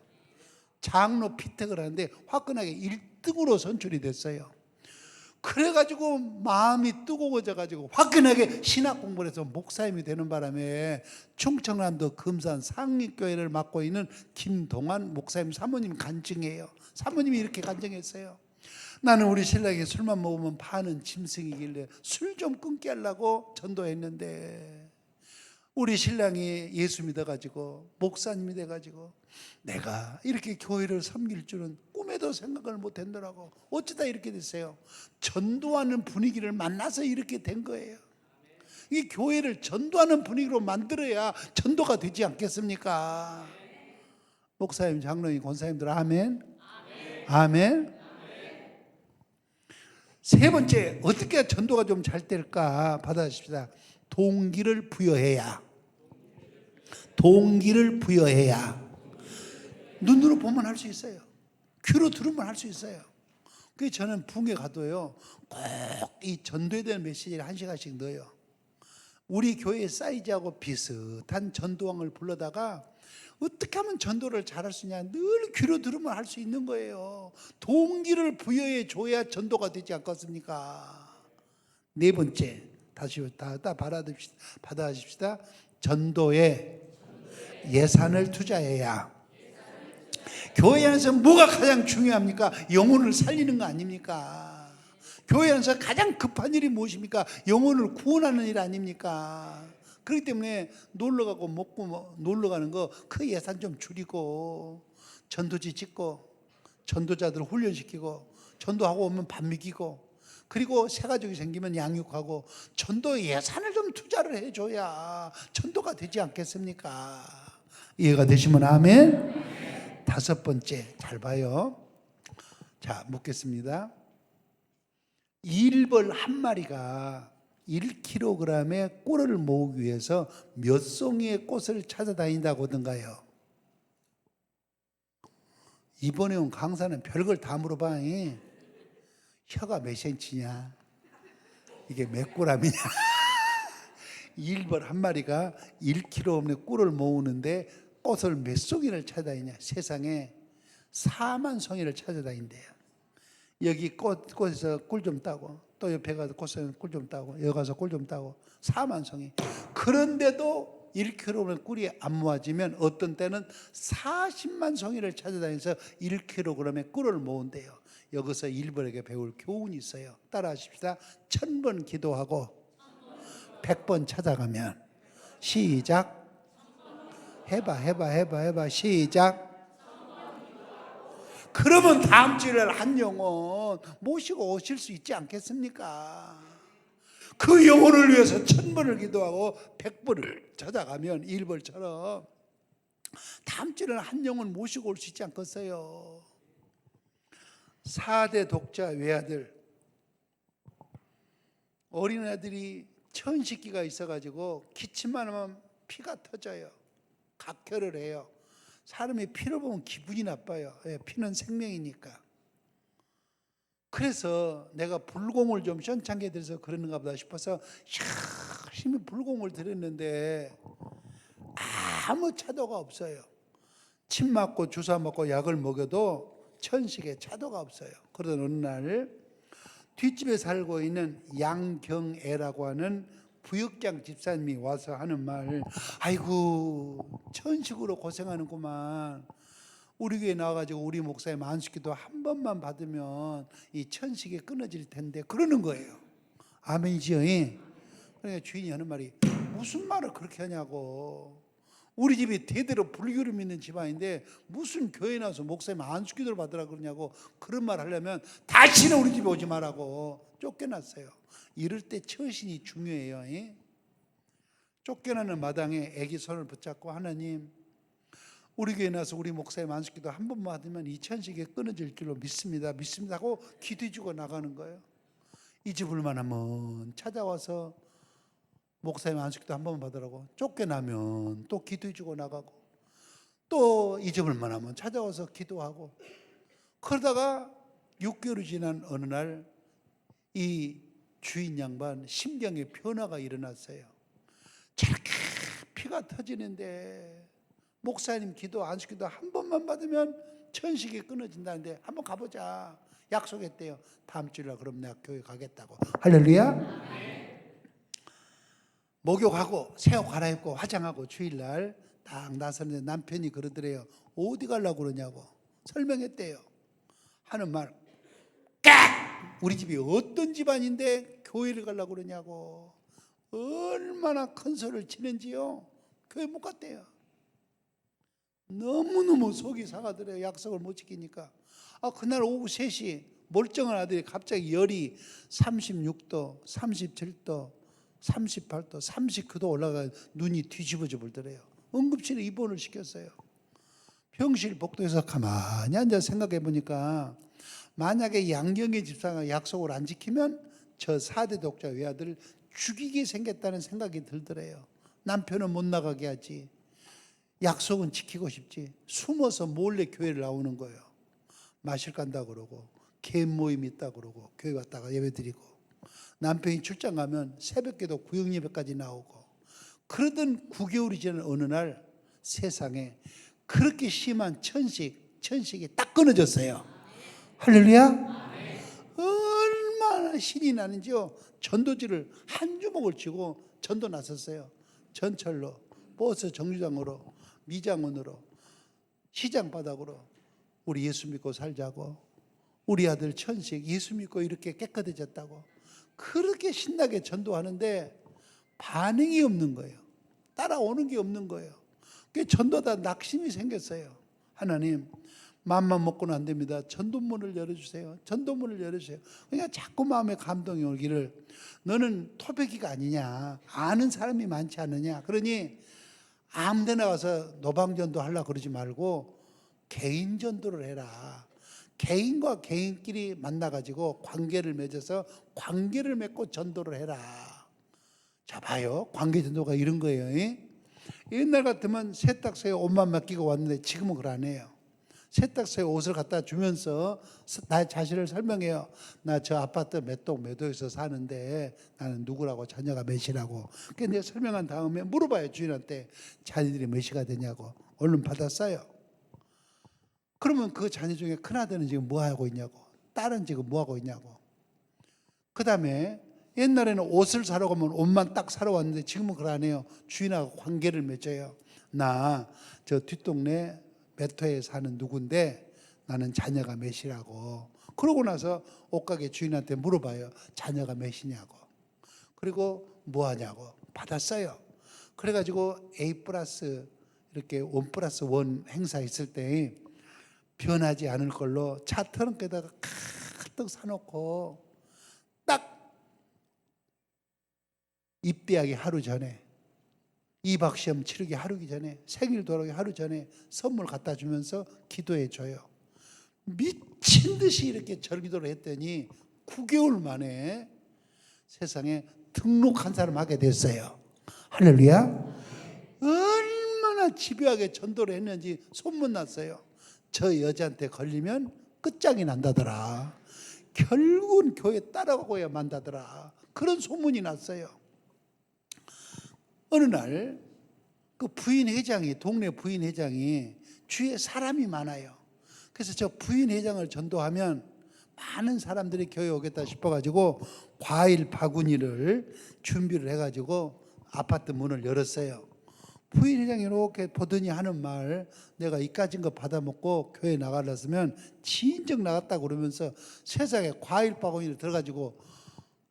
A: 장로 피택을 하는데 화끈하게 1등으로 선출이 됐어요. 그래가지고 마음이 뜨거워져가지고 화끈하게 신학 공부를 해서 목사님이 되는 바람에 충청남도 금산 상립교회를 맡고 있는 김동환 목사님 사모님 간증이에요. 사모님이 이렇게 간증했어요. 나는 우리 신랑이 술만 먹으면 파는 짐승이길래 술 좀 끊게 하려고 전도했는데 우리 신랑이 예수 믿어가지고 목사님이 돼가지고 내가 이렇게 교회를 섬길 줄은 꿈에도 생각을 못했더라고. 어쩌다 이렇게 됐어요. 전도하는 분위기를 만나서 이렇게 된 거예요. 이 교회를 전도하는 분위기로 만들어야 전도가 되지 않겠습니까? 목사님, 장로님, 권사님들 아멘. 아멘. 세 번째, 어떻게 전도가 좀 잘 될까 받아주십시다. 동기를 부여해야. 눈으로 보면 할 수 있어요. 귀로 들으면 할 수 있어요. 그래서 저는 부흥회 가도요, 꼭 이 전도에 대한 메시지를 1시간씩 넣어요. 우리 교회 사이즈하고 비슷한 전도왕을 불러다가 어떻게 하면 전도를 잘할 수 있냐, 늘 귀로 들으면 할 수 있는 거예요. 동기를 부여해 줘야 전도가 되지 않겠습니까? 네 번째, 다시 다 받아주십시다. 전도에 예산을 투자해야. 교회 안에서 뭐가 가장 중요합니까? 영혼을 살리는 거 아닙니까? 교회 안에서 가장 급한 일이 무엇입니까? 영혼을 구원하는 일 아닙니까? 그렇기 때문에 놀러가고 먹고 놀러가는 거 그 예산 좀 줄이고 전도지 짓고 전도자들 훈련시키고 전도하고 오면 밥 먹이고 그리고 새 가족이 생기면 양육하고 전도 예산을 좀 투자를 해줘야 전도가 되지 않겠습니까? 이해가 되시면 아멘. 다섯 번째, 잘 봐요. 자, 묻겠습니다. 일벌 한 마리가 1kg의 꿀을 모으기 위해서 몇 송이의 꽃을 찾아다닌다고 하던가요? 이번에 온 강사는 별걸 다 물어봐. 혀가 몇 cm냐? 이게 몇 g이냐? 일벌 한 마리가 1kg의 꿀을 모으는데 꽃을 몇 송이를 찾아다니냐? 세상에 4만 송이를 찾아다닌대요. 여기 꽃에서 꿀 좀 따고 또 옆에 가서 꽃에서 꿀 좀 따고 여기 가서 꿀 좀 따고 4만 송이. 그런데도 1kg의 꿀이 안 모아지면 어떤 때는 40만 송이를 찾아다니면서 1kg의 꿀을 모은대요. 여기서 일벌에게 배울 교훈이 있어요. 따라하십시다. 1000번 기도하고 100번 찾아가면. 시작. 해봐. 시작. 그러면 다음 주일날 한 영혼 모시고 오실 수 있지 않겠습니까? 그 영혼을 위해서 1000번을 기도하고 100번을 찾아가면 일벌처럼 다음 주일날 한 영혼 모시고 올 수 있지 않겠어요? 4대 독자 외아들, 어린아들이 천식기가 있어가지고 기침만 하면 피가 터져요. 각혈을 해요. 사람이 피를 보면 기분이 나빠요. 피는 생명이니까. 그래서 내가 불공을 좀 시원찮게 드려서 그러는가 보다 싶어서 열심히 불공을 드렸는데 아무 차도가 없어요. 침 맞고 주사 맞고 약을 먹여도 천식에 차도가 없어요. 그러던 어느 날 뒷집에 살고 있는 양경애라고 하는 부역장 집사님이 와서 하는 말, 아이고 천식으로 고생하는구만. 우리 교회 나와가지고 우리 목사님 안수기도 한 번만 받으면 이 천식이 끊어질 텐데 그러는 거예요. 아멘이지요? 그러니까 주인이 하는 말이, 무슨 말을 그렇게 하냐고. 우리 집이 대대로 불교를 믿는 집안인데 무슨 교회 나와서 목사님 안수기도를 받으라 그러냐고. 그런 말 하려면 다시는 우리 집에 오지 말라고 쫓겨났어요. 이럴 때 처신이 중요해요. 쫓겨나는 마당에 애기 손을 붙잡고, 하나님, 우리 교회 나와서 우리 목사님 안수기도 한 번만 받으면 이 천식이 끊어질 줄로 믿습니다 하고 기도해 주고 나가는 거예요. 잊어볼 만하면 찾아와서 목사님 안수기도 한 번만 받으라고. 쫓겨나면 또 기도해 주고 나가고, 또 잊어볼 만하면 찾아와서 기도하고. 그러다가 6개월이 지난 어느 날 이 주인 양반 심경의 변화가 일어났어요. 저렇게 피가 터지는데 목사님 기도 안수기도 한 번만 받으면 천식이 끊어진다는데 한번 가보자 약속했대요. 다음 주일날 그럼 내가 교회 가겠다고. 할렐루야. 목욕하고 새 옷 갈아입고 화장하고 주일날 딱 나서는데 남편이 그러더래요. 어디 가려고 그러냐고 설명했대요. 하는 말, 깍! 우리 집이 어떤 집안인데 교회를 가려고 그러냐고. 얼마나 큰 소리를 치는지요. 교회 못 갔대요. 너무너무 속이 상하더래요. 약속을 못 지키니까. 그날 오후 3시 멀쩡한 아들이 갑자기 열이 36도, 37도, 38도, 39도 올라가 눈이 뒤집어져 버리더래요. 응급실에 입원을 시켰어요. 병실 복도에서 가만히 앉아 생각해 보니까 만약에 양경의 집사가 약속을 안 지키면 저 4대 독자 외아들을 죽이게 생겼다는 생각이 들더래요. 남편은 못 나가게 하지, 약속은 지키고 싶지. 숨어서 몰래 교회를 나오는 거예요. 마실 간다고 그러고 개인 모임 있다고 그러고 교회 갔다가 예배 드리고, 남편이 출장 가면 새벽기도 구역 예배까지 나오고. 그러던 9개월이 지난 어느 날 세상에 그렇게 심한 천식이 딱 끊어졌어요. 할렐루야. 얼마나 신이 나는지요. 전도지를 한 주먹을 쥐고 전도 나섰어요. 전철로, 버스 정류장으로, 미장원으로, 시장 바닥으로 우리 예수 믿고 살자고, 우리 아들 천식 예수 믿고 이렇게 깨끗해졌다고 그렇게 신나게 전도하는데 반응이 없는 거예요. 따라오는 게 없는 거예요. 그 전도다 낙심이 생겼어요. 하나님, 맘만 먹고는 안 됩니다. 전도문을 열어주세요. 전도문을 열어주세요. 그러니까 자꾸 마음에 감동이 오기를, 너는 토백이가 아니냐, 아는 사람이 많지 않느냐, 그러니 아무 데나 가서 노방전도 하려고 그러지 말고 개인 전도를 해라. 개인과 개인끼리 만나가지고 관계를 맺어서 관계를 맺고 전도를 해라. 자, 봐요. 관계 전도가 이런 거예요. 옛날 같으면 세탁소에 옷만 맡기고 왔는데 지금은 그걸 안 해요. 세탁소에 옷을 갖다 주면서 나 자신을 설명해요. 나 저 아파트 몇 동 몇 호에서 사는데 나는 누구라고, 자녀가 몇이라고. 그래서 내가 설명한 다음에 물어봐요. 주인한테 자녀들이 몇이가 되냐고. 얼른 받았어요. 그러면 그 자녀 중에 큰아들은 지금 뭐 하고 있냐고, 딸은 지금 뭐 하고 있냐고. 그 다음에 옛날에는 옷을 사러 가면 옷만 딱 사러 왔는데 지금은 그걸 안 해요. 주인하고 관계를 맺어요. 나 저 뒷동네 몇 호에 사는 누군데 나는 자녀가 몇이라고. 그러고 나서 옷가게 주인한테 물어봐요. 자녀가 몇이냐고. 그리고 뭐 하냐고. 받았어요. 그래가지고 A 플러스 이렇게 1 플러스 1 행사 있을 때 변하지 않을 걸로 차 트렁크에다가 가득 사놓고 딱 입대하기 하루 전에, 입학시험 치르기 하루 전에, 생일 돌아오기 하루 전에 선물 갖다 주면서 기도해 줘요. 미친 듯이 이렇게 절기도를 했더니 9개월 만에 세상에 등록한 사람 하게 됐어요. 할렐루야. 얼마나 집요하게 전도를 했는지 소문났어요. 저 여자한테 걸리면 끝장이 난다더라. 결국은 교회 따라가고야 만다더라. 그런 소문이 났어요. 어느 날 그 부인 회장이, 동네 부인 회장이 주위에 사람이 많아요. 그래서 저 부인회장을 전도하면 많은 사람들이 교회 오겠다 싶어가지고 과일 바구니를 준비를 해가지고 아파트 문을 열었어요. 부인회장이 이렇게 보더니 하는 말, 내가 이까진 거 받아먹고 교회 나가려면 진정 나갔다 그러면서 세상에 과일 바구니를 들어가지고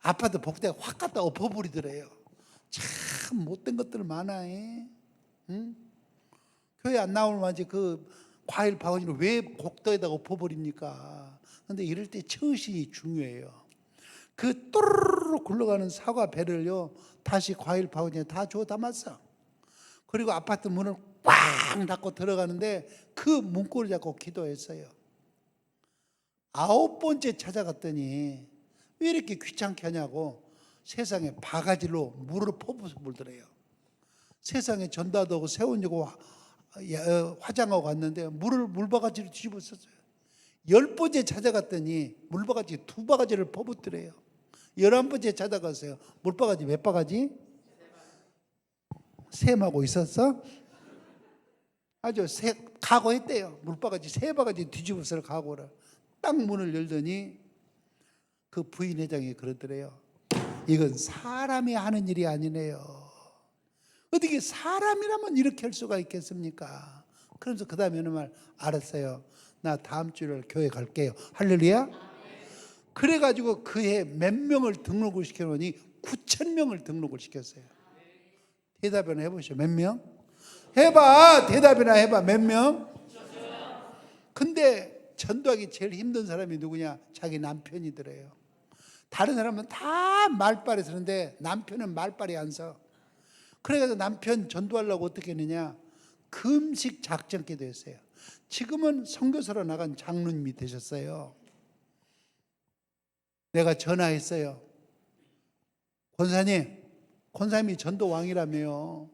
A: 아파트 복대에 확 갖다 엎어버리더래요. 참 못된 것들 많아. 응? 교회 안 나오면 이제 그 과일 바구니를 왜 복도에다가 엎어버립니까? 근데 이럴 때 처신이 중요해요. 그 또르르 굴러가는 사과 배를요 다시 과일 바구니에 다 주워 담았어. 그리고 아파트 문을 꽉 닫고 들어가는데 그 문고를 잡고 기도했어요. 9번째 찾아갔더니 왜 이렇게 귀찮게 하냐고 세상에 바가지로 물을 퍼부어서 물더래요. 세상에 전도도 하고 세원이고 화장하고 갔는데 물바가지로 뒤집어 썼어요. 10번째 찾아갔더니 물바가지 2바가지를 퍼붓더래요. 11번째 찾아갔어요. 물바가지 몇 바가지? 셈하고 있었어? 아주 각오했대요. 물바가지 3바가지 뒤집어서 각오를. 딱 문을 열더니 그 부인회장이 그러더래요. 이건 사람이 하는 일이 아니네요. 어떻게 사람이라면 이렇게 할 수가 있겠습니까? 그러면서 그 다음에 어느 말 알았어요. 나 다음 주를 교회 갈게요. 할렐루야. 그래가지고 그해 몇 명을 등록을 시켜놓으니 9,000명을 등록을 시켰어요. 대답이나 해보시죠. 몇 명? 해봐. 대답이나 해봐. 몇 명? 근데 전도하기 제일 힘든 사람이 누구냐? 자기 남편이더래요. 다른 사람은 다 말빨에 서는데 남편은 말빨이 안 서. 그래서 남편 전도하려고 어떻게 했느냐? 금식 작전 기도 했어요. 지금은 선교사로 나간 장로님이 되셨어요. 내가 전화했어요. 권사님이 전도왕이라며요.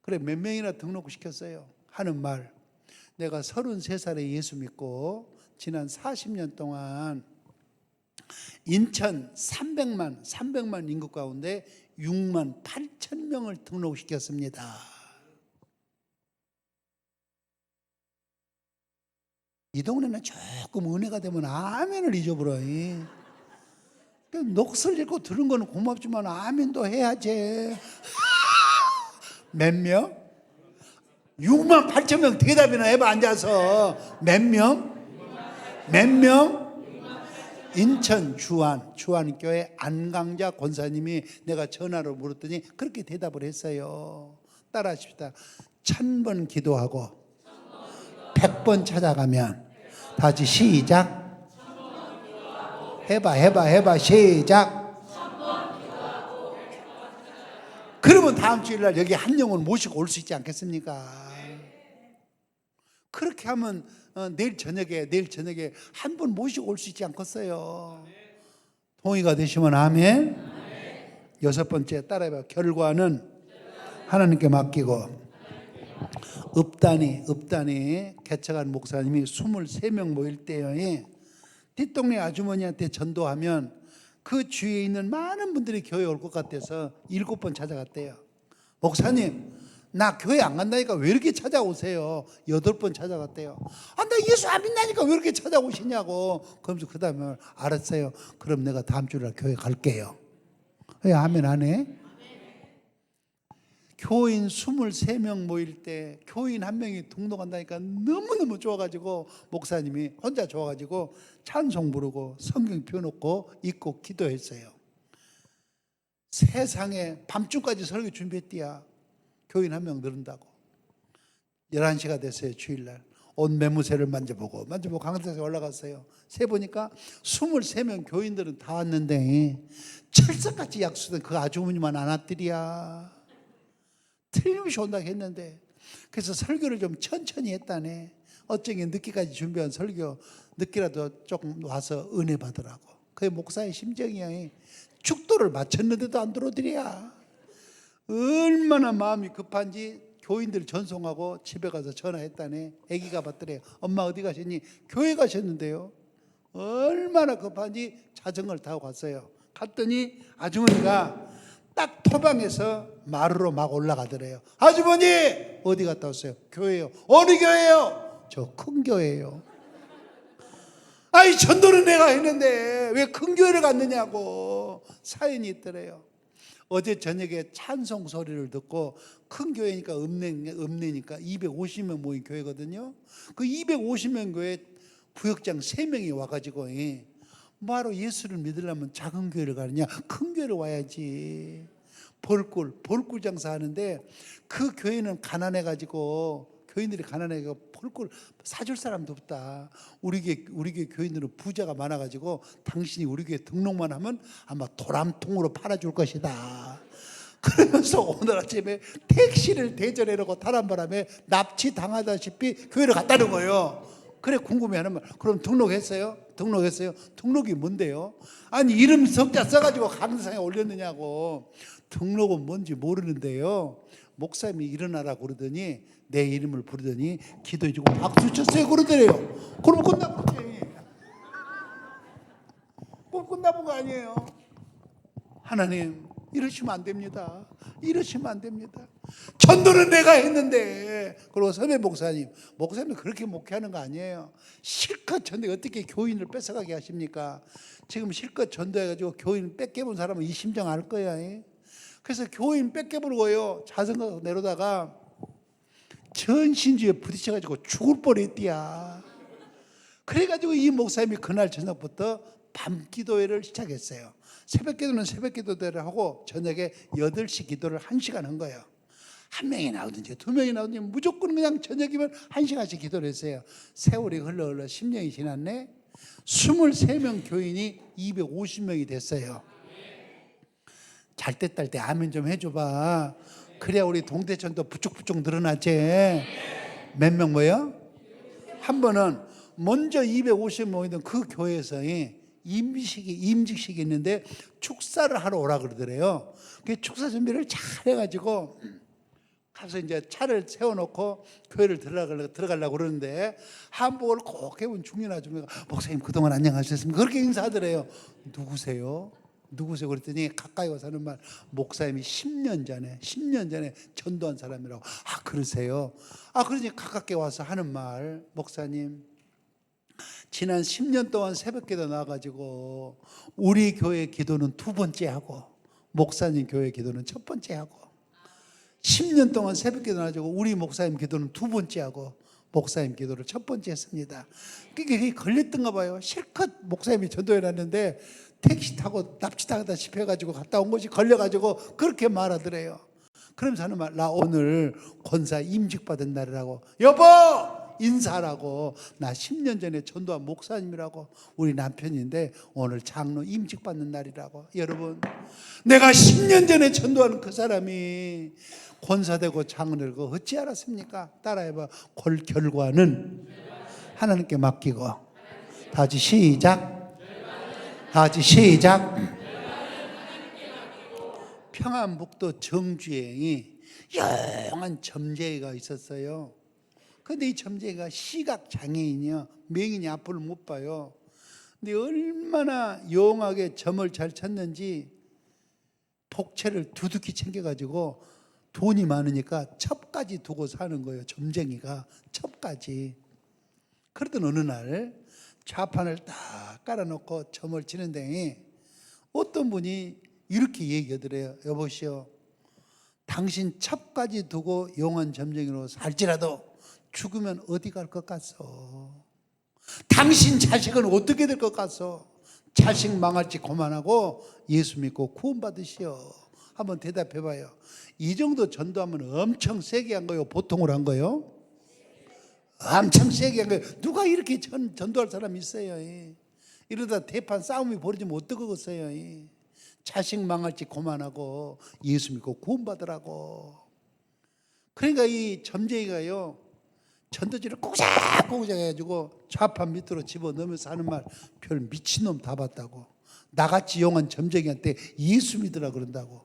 A: 그래 몇 명이나 등록시켰어요. 하는 말, 내가 33살에 예수 믿고 지난 40년 동안 인천 300만 인구 가운데 6만 8천 명을 등록시켰습니다. 이 동네는 조금 은혜가 되면 아멘을 잊어버려. 녹슬 읽고 들은 거는 고맙지만 아멘도 해야지. 몇 명? 6만 8천 명 대답이나 해봐. 앉아서 몇 명? 몇 명? 인천 주안교회 안강자 권사님이 내가 전화로 물었더니 그렇게 대답을 했어요. 따라하십시다. 1000번 기도하고 100번 찾아가면 다시 시작. 해봐 시작. 그러면 다음 주일날 여기 한 영혼 모시고 올 수 있지 않겠습니까? 그렇게 하면 내일 저녁에 한 분 모시고 올 수 있지 않겠어요? 동의가 되시면 아멘. 6번째 따라해봐. 결과는 하나님께 맡기고. 읍단이 개척한 목사님이 23명 모일 때에 뒷동네 아주머니한테 전도하면 그 주위에 있는 많은 분들이 교회 올 것 같아서 7번 찾아갔대요. 목사님, 나 교회 안 간다니까 왜 이렇게 찾아오세요? 8번 찾아갔대요. 나 예수 안 믿나니까 왜 이렇게 찾아오시냐고. 그러면서 그 다음에 알았어요. 그럼 내가 다음 주에 교회 갈게요. 왜 아멘 안 해? 교인 23명 모일 때 교인 한 명이 등록한다니까 너무너무 좋아가지고 목사님이 혼자 좋아가지고 찬송 부르고 성경 펴놓고 읽고 기도했어요. 세상에 밤중까지 설교 준비했디야. 교인 한 명 늘은다고. 11시가 됐어요. 주일날 옷 매무새를 만져보고 강사에 올라갔어요. 세보니까 23명 교인들은 다 왔는데 철석같이 약속된 그 아주머니만 안 왔더리야. 틀림없이 온다고 했는데, 그래서 설교를 좀 천천히 했다네. 어쩌면 늦게까지 준비한 설교 늦게라도 조금 와서 은혜 받으라고. 그게 목사의 심정이야. 축도를 마쳤는데도 안 들어오더랴. 얼마나 마음이 급한지 교인들 전송하고 집에 가서 전화했다네. 아기가 받더래요. 엄마 어디 가셨니? 교회 가셨는데요. 얼마나 급한지 자전거를 타고 갔어요. 갔더니 아주머니가 딱 토방에서 마루로 막 올라가더래요. 아주머니 어디 갔다 왔어요? 교회요. 어느 교회요? 저 큰 교회요. 아이 전도는 내가 했는데 왜 큰 교회를 갔느냐고 사연이 있더래요. 어제 저녁에 찬송 소리를 듣고 큰 교회니까 읍내니까 250명 모인 교회거든요. 그 250명 교회 부역장 3명이 와가지고 뭐하러 예수를 믿으려면 작은 교회를 가느냐, 큰 교회를 와야지. 벌꿀 장사하는데 그 교회는 가난해가지고 교인들이 가난해서 벌꿀 사줄 사람도 없다. 우리 교회 교인들은 부자가 많아가지고 당신이 우리 교회 등록만 하면 아마 도람통으로 팔아줄 것이다. 그러면서 오늘 아침에 택시를 대절해놓고 타는 바람에 납치당하다시피 교회를 갔다는 거예요. 그래 궁금해하는 말. 그럼 등록했어요? 등록이 뭔데요? 아니 이름 석자 써가지고 강상에 올렸느냐고. 등록은 뭔지 모르는데요. 목사님이 일어나라고 그러더니 내 이름을 부르더니 기도해주고 박수 쳤어요 그러더래요. 그러면 끝나본 거지. 그럼 끝나본 거 아니에요. 하나님 이러시면 안 됩니다. 이러시면 안 됩니다. 전도는 내가 했는데. 그리고 선배 목사님은 그렇게 목회하는 거 아니에요. 실컷 전도. 어떻게 교인을 뺏어가게 하십니까? 지금 실컷 전도해가지고 교인 뺏겨본 사람은 이 심정 알 거야. 그래서 교인 뺏겨버리고요 자전거 내려다가 전신주에 부딪혀가지고 죽을 뻔했디야. 그래가지고 이 목사님이 그날 저녁부터 밤기도회를 시작했어요. 새벽기도는 새벽기도대로 하고 저녁에 8시 기도를 1시간 한 거예요. 한 명이 나오든지 두 명이 나오든지 무조건 그냥 저녁이면 1시간씩 기도를 했어요. 세월이 흘러 10년이 지났네. 23명 교인이 250명이 됐어요. 잘 때 딸 때 아멘 좀 해줘봐. 그래야 우리 동대천도 부쩍부쩍 늘어나지. 몇 명 뭐요? 한 번은 먼저 250명이던 그 교회에서 임직식이 있는데 축사를 하러 오라 그러더래요. 그 축사 준비를 잘 해가지고 가서 이제 차를 세워놓고 교회를 들어가려고 그러는데 한복을 꼭 입은 중년 아줌마가 목사님 그동안 안녕하셨습니까? 그렇게 인사하더래요. 누구세요? 그랬더니 가까이 와서 하는 말, 목사님이 10년 전에 전도한 사람이라고. 아 그러세요? 그러니 가깝게 와서 하는 말, 목사님 지난 10년 동안 새벽기도 나와가지고 우리 교회 기도는 2번째 하고 목사님 교회 기도는 1번째 하고 10년 동안 새벽기도 나와가지고 우리 목사님 기도는 2번째 하고 목사님 기도를 1번째 했습니다. 그게 걸렸던가 봐요. 실컷 목사님이 전도해놨는데 택시 타고 납치당하다시피 해가지고 갔다 온 것이 걸려가지고 그렇게 말하더래요. 그러면서 하는 말, 나 오늘 권사 임직받은 날이라고. 여보 인사하라고. 나 10년 전에 전도한 목사님이라고. 우리 남편인데 오늘 장로 임직받는 날이라고. 여러분 내가 10년 전에 전도하는 그 사람이 권사되고 장로되고 어찌 알았습니까? 따라해봐. 결과는 하나님께 맡기고. 다 같이 시작. 평안북도 정주에 영한 점쟁이가 있었어요. 근데 이 점쟁이가 시각장애인이요. 명인이 앞을 못 봐요. 근데 얼마나 용하게 점을 잘 쳤는지 복채를 두둑히 챙겨가지고 돈이 많으니까 첩까지 두고 사는 거예요. 점쟁이가 첩까지. 그러던 어느 날 좌판을 딱 깔아놓고 점을 치는데 어떤 분이 이렇게 얘기하더래요. 여보시오, 당신 첩까지 두고 용한 점쟁이로 살지라도 죽으면 어디 갈 것 같소? 당신 자식은 어떻게 될 것 같소? 자식 망할지 그만하고 예수 믿고 구원 받으시오. 한번 대답해 봐요. 이 정도 전도하면 엄청 세게 한 거예요? 보통으로 한 거예요? 엄청 세게 한 거예요. 누가 이렇게 전도할 사람이 있어요? 이러다 대판 싸움이 벌어지면 어떡하겠어요? 자식 망할지 그만하고 예수 믿고 구원 받으라고. 그러니까 이 점쟁이가요 전도지를 꼬작꼬작 해가지고 좌판 밑으로 집어넣으면서 하는 말, 별 미친놈 다 봤다고. 나같이 용한 점쟁이한테 예수 믿으라 그런다고.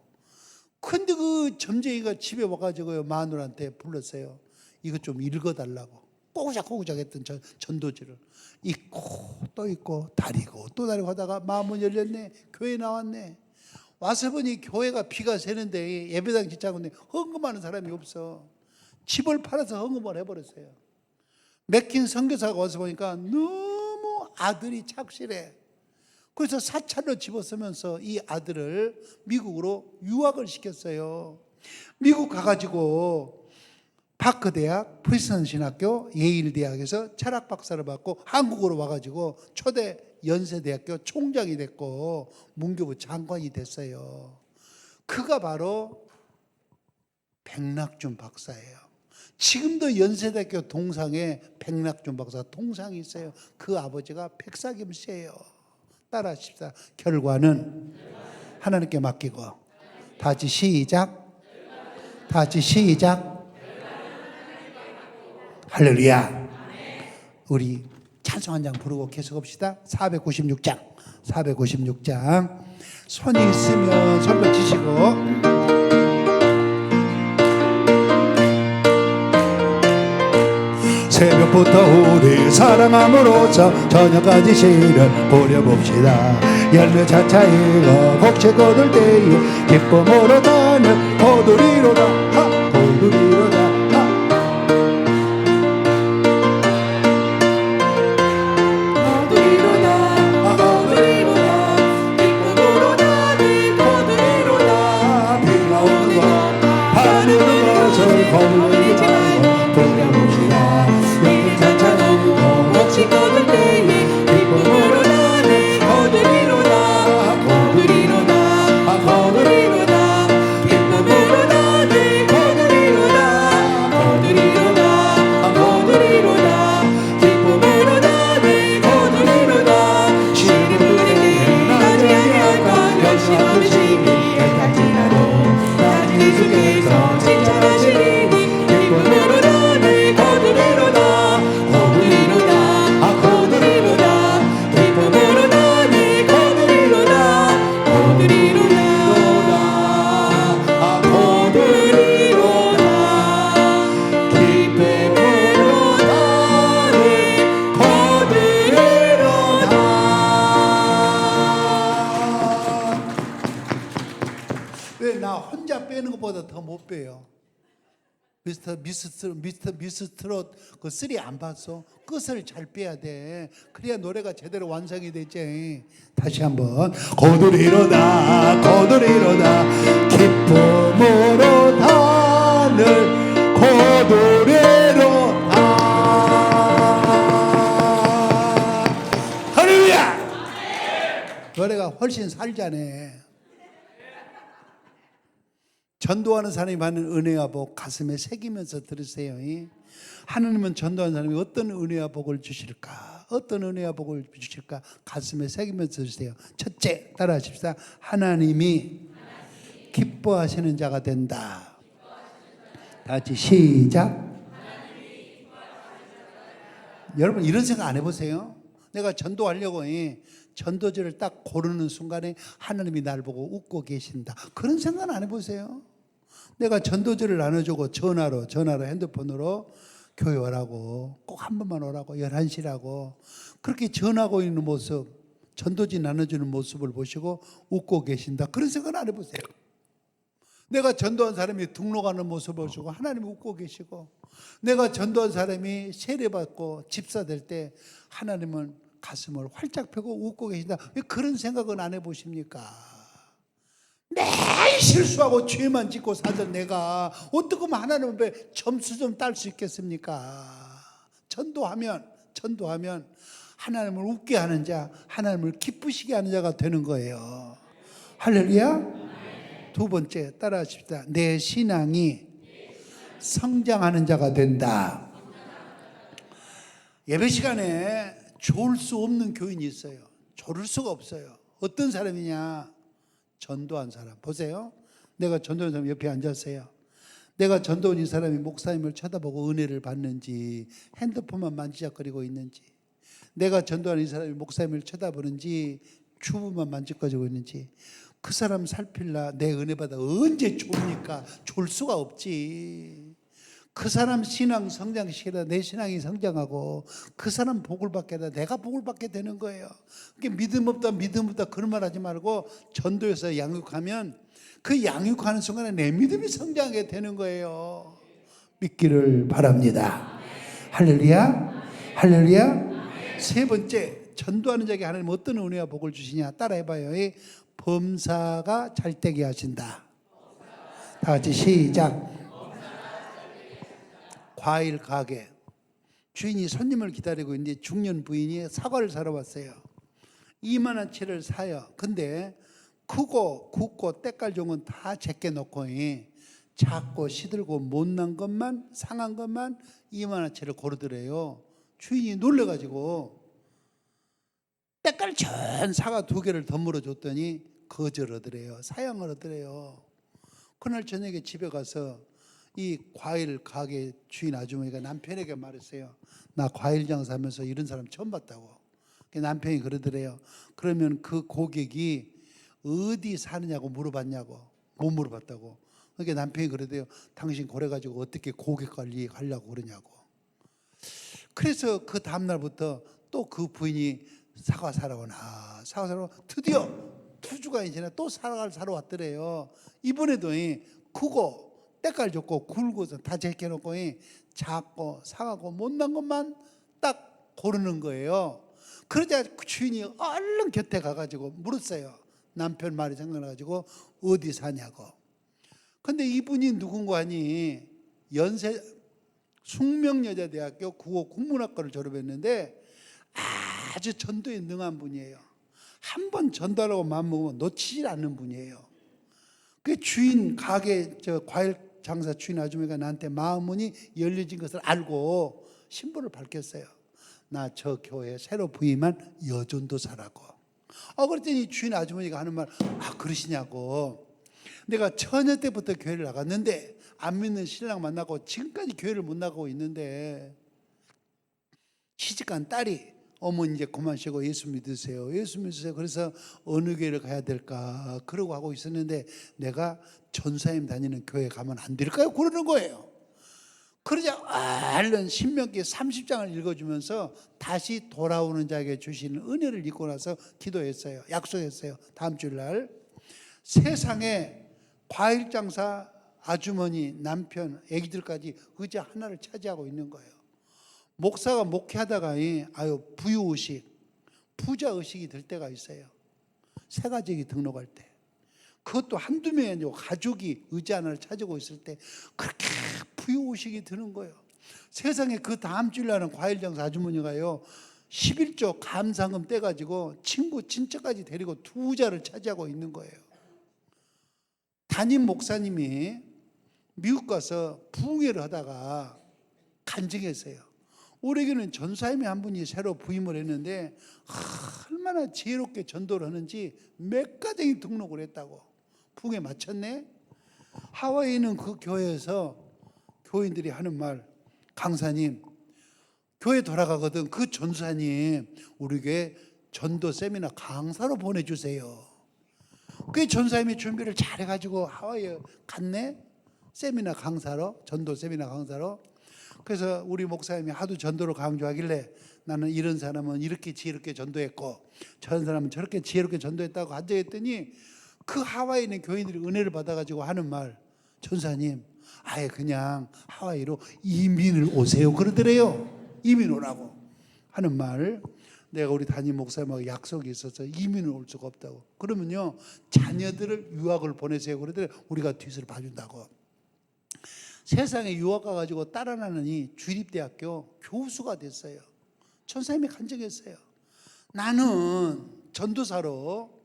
A: 근데 그 점쟁이가 집에 와가지고요 마누라한테 불렀어요. 이거 좀 읽어달라고. 꼬작꼬작 했던 전도지를 읽고 또 읽고 다리고 또 다리고 하다가 마음은 열렸네. 교회 나왔네. 와서 보니 교회가 비가 새는데 예배당 짓자고 헌금하는 사람이 없어. 집을 팔아서 헌금을 해버렸어요. 맥킨 선교사가 와서 보니까 너무 아들이 착실해. 그래서 사찰로 집어쓰면서 이 아들을 미국으로 유학을 시켰어요. 미국 가가지고 바크 대학, 프리스턴 신학교, 예일 대학에서 철학 박사를 받고 한국으로 와가지고 초대 연세대학교 총장이 됐고 문교부 장관이 됐어요. 그가 바로 백낙준 박사예요. 지금도 연세대학교 동상에 백낙준 박사 동상이 있어요. 그 아버지가 백사김 씨예요. 따라하십시다. 결과는 하나님께 맡기고. 다 같이 시작. 다 같이 시작. 할렐루야. 우리 찬송 한 장 부르고 계속 합시다. 496장. 496장. 손이 있으면 손을 치시고. 새벽부터 우리 사랑함으로써 저녁까지 시를 보려봅시다. 열매 차차이고 곡식 거둘 때에 기쁨으로 가는 고두리로다. 하 고두리로다. 미스트롯 그 3 안 봤어? 끝을 잘 빼야 돼. 그래야 노래가 제대로 완성이 되지. 다시 한번. 고두리로다 고두리로다 기쁨으로 하늘 고두리로다. 할렐루야. 노래가 훨씬 살자네. 전도하는 사람이 받는 은혜와 복 가슴에 새기면서 들으세요. 하나님은 전도하는 사람이 어떤 은혜와 복을 주실까? 어떤 은혜와 복을 주실까? 가슴에 새기면서 들으세요. 첫째, 따라하십시다. 하나님이 기뻐하시는 자가 된다. 다 같이 시작. 여러분 이런 생각 안 해보세요? 내가 전도하려고 전도지를 딱 고르는 순간에 하나님이 날 보고 웃고 계신다. 그런 생각 안 해보세요? 내가 전도지를 나눠주고 전화로 핸드폰으로 교회 오라고 꼭 한 번만 오라고 11시라고 그렇게 전하고 있는 모습, 전도지 나눠주는 모습을 보시고 웃고 계신다. 그런 생각 안 해보세요? 내가 전도한 사람이 등록하는 모습을 보시고 하나님이 웃고 계시고, 내가 전도한 사람이 세례받고 집사 될 때 하나님은 가슴을 활짝 펴고 웃고 계신다. 왜 그런 생각은 안 해보십니까? 매일 실수하고 죄만 짓고 살던 내가 어떻게 하면 하나님 앞에 점수 좀 딸 수 있겠습니까? 전도하면 하나님을 웃게 하는 자, 하나님을 기쁘시게 하는 자가 되는 거예요. 할렐루야. 두 번째, 따라하십시다. 내 신앙이 성장하는 자가 된다. 예배 시간에 좋을 수 없는 교인이 있어요. 좋을 수가 없어요. 어떤 사람이냐? 전도한 사람. 보세요. 내가 전도한 사람 옆에 앉았어요. 내가 전도한 이 사람이 목사님을 쳐다보고 은혜를 받는지, 핸드폰만 만지작거리고 있는지, 내가 전도한 이 사람이 목사님을 쳐다보는지, 주부만 만지작거리고 있는지, 그 사람 살필라 내 은혜 받아 언제 좋습니까? 좋을 수가 없지. 그 사람 신앙 성장시키다 내 신앙이 성장하고 그 사람 복을 받게 하다 내가 복을 받게 되는 거예요. 그게 믿음 없다 그런 말 하지 말고 전도에서 양육하면 그 양육하는 순간에 내 믿음이 성장하게 되는 거예요. 믿기를 바랍니다. 할렐루야. 할렐루야. 세 번째, 전도하는 자에게 하나님 어떤 은혜와 복을 주시냐. 따라해봐요. 범사가 잘되게 하신다. 다 같이 시작. 과일 가게, 주인이 손님을 기다리고 있는데 중년 부인이 사과를 사러 왔어요. 2만 원치를 사요. 근데 크고 굵고 때깔 좋은 건 다 제껴 놓고 작고 시들고 못난 것만, 상한 것만 2만 원치를 고르더래요. 주인이 놀래가지고 때깔 좋은 사과 2개를 더 물어줬더니 거절하더래요. 사양을 하더래요. 그날 저녁에 집에 가서 이 과일 가게 주인 아주머니가 남편에게 말했어요. 나 과일 장사하면서 이런 사람 처음 봤다고. 남편이 그러더래요. 그러면 그 고객이 어디 사느냐고 물어봤냐고. 못 물어봤다고. 그러니까 남편이 그러대요. 당신 그래가지고 어떻게 고객 관리하려고 그러냐고. 그래서 그 다음날부터 또 그 부인이 사과 사러 오나. 사과 사러 드디어 2주간이 지나 또 사과를 사러 왔더래요. 이번에도 크고 때깔 좋고 굵어서 다 제껴놓고 작고 상하고 못난 것만 딱 고르는 거예요. 그러자 주인이 얼른 곁에 가가지고 물었어요. 남편 말이 생각나가지고 어디 사냐고. 근데 이분이 누군가 하니 숙명여자대학교 국어 국문학과를 졸업했는데 아주 전도에 능한 분이에요. 한 번 전도하라고 마음먹으면 놓치질 않는 분이에요. 그 주인 가게 과일 장사 주인 아주머니가 나한테 마음문이 열려진 것을 알고 신분을 밝혔어요. 나 저 교회 새로 부임한 여전도사라고. 그랬더니 주인 아주머니가 하는 말, 그러시냐고. 내가 처녀 때부터 교회를 나갔는데 안 믿는 신랑 만나고 지금까지 교회를 못 나가고 있는데 시집간 딸이 어머니 이제 그만 쉬고 예수 믿으세요. 예수 믿으세요. 그래서 어느 교회를 가야 될까 그러고 하고 있었는데 내가 전사님 다니는 교회 가면 안 될까요? 그러는 거예요. 그러자 얼른 신명기 30장을 읽어주면서 다시 돌아오는 자에게 주시는 은혜를 읽고 나서 기도했어요. 약속했어요. 다음 주일날 세상에 과일 장사 아주머니, 남편, 아기들까지 의자 하나를 차지하고 있는 거예요. 목사가 목회하다가 부유의식, 부자의식이 들 때가 있어요. 새가족이 등록할 때. 그것도 한두 명이 아니고 가족이 의자 하나를 차지고 있을 때 그렇게 부유의식이 드는 거예요. 세상에 그 다음 주일날은 과일장사 아주머니가요 11조 감상금 떼가지고 친구 친척까지 데리고 2자를 차지하고 있는 거예요. 담임 목사님이 미국 가서 부흥회를 하다가 간증했어요. 우리 교회는 전사님이 한 분이 새로 부임을 했는데 얼마나 지혜롭게 전도를 하는지 몇 가정이 등록을 했다고. 부흥에 마쳤네. 하와이에 있는 그 교회에서 교인들이 하는 말, 강사님 교회 돌아가거든 그 전사님 우리 교회 전도 세미나 강사로 보내주세요. 그 전사님이 준비를 잘해가지고 하와이에 갔네. 세미나 강사로, 전도 세미나 강사로. 그래서 우리 목사님이 하도 전도를 강조하길래 나는 이런 사람은 이렇게 지혜롭게 전도했고 저런 사람은 저렇게 지혜롭게 전도했다고 앉아있더니 그 하와이에 있는 교인들이 은혜를 받아가지고 하는 말, 전사님 아예 그냥 하와이로 이민을 오세요 그러더래요. 이민 오라고 하는 말. 내가 우리 담임 목사님하고 약속이 있어서 이민을 올 수가 없다고. 그러면요 자녀들을 유학을 보내세요 그러더래요. 우리가 뒤를 봐준다고. 세상에 유학 가가지고 딸아나니 주립대학교 교수가 됐어요. 천사님이 간증했어요. 나는 전도사로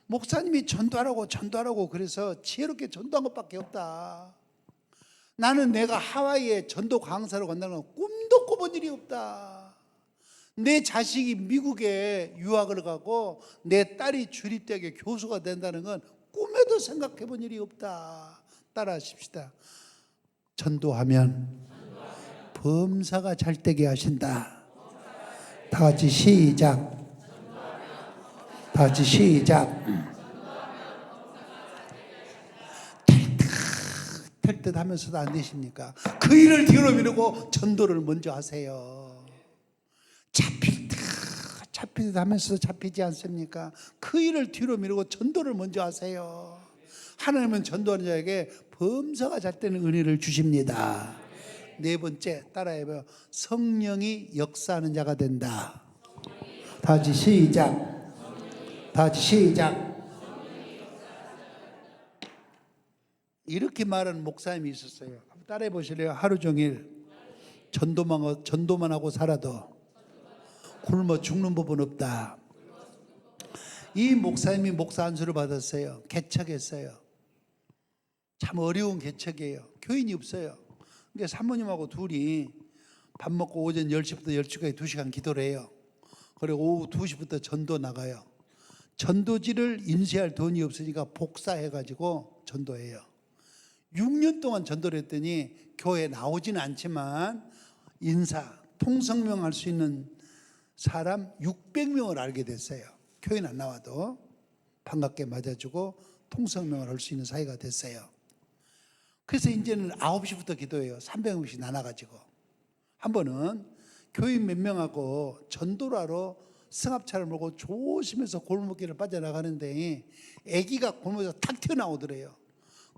A: 목사님이 전도하라고 그래서 지혜롭게 전도한 것밖에 없다. 나는 내가 하와이에 전도 강사로 간다는 건 꿈도 꿔본 일이 없다. 내 자식이 미국에 유학을 가고 내 딸이 주립대학의 교수가 된다는 건 꿈에도 생각해 본 일이 없다. 따라하십시다. 전도하면 범사가 잘되게 하신다. 다 같이 시작. 다 같이 시작. 잡힐 듯 하면서도 안 되십니까? 그 일을 뒤로 미루고 전도를 먼저 하세요. 잡힐 듯 하면서도 잡히지 않습니까? 그 일을 뒤로 미루고 전도를 먼저 하세요. 하나님은 전도하는 자에게 범사가 잣되는 은혜를 주십니다. 네 번째, 따라해봐요. 성령이 역사하는 자가 된다. 다 같이 시작. 다 같이 시작. 이렇게 말하는 목사님이 있었어요. 한번 따라해 보실래요? 하루 종일 전도만 하고 살아도 굶어 죽는 법은 없다. 이 목사님이 목사 안수를 받았어요. 개척했어요. 참 어려운 개척이에요. 교인이 없어요. 그러니까 사모님하고 둘이 밥 먹고 오전 10시부터 12시까지 2시간 기도를 해요. 그리고 오후 2시부터 전도 나가요. 전도지를 인쇄할 돈이 없으니까 복사해가지고 전도해요. 6년 동안 전도를 했더니 교회에 나오지는 않지만 인사, 통성명 할 수 있는 사람 600명을 알게 됐어요. 교회는 안 나와도 반갑게 맞아주고 통성명을 할 수 있는 사이가 됐어요. 그래서 이제는 9시부터 기도해요. 300명씩 나눠가지고. 한 번은 교인 몇 명하고 전도를 하러 승합차를 몰고 조심해서 골목길을 빠져나가는데 아기가 골목에서 탁 튀어나오더래요.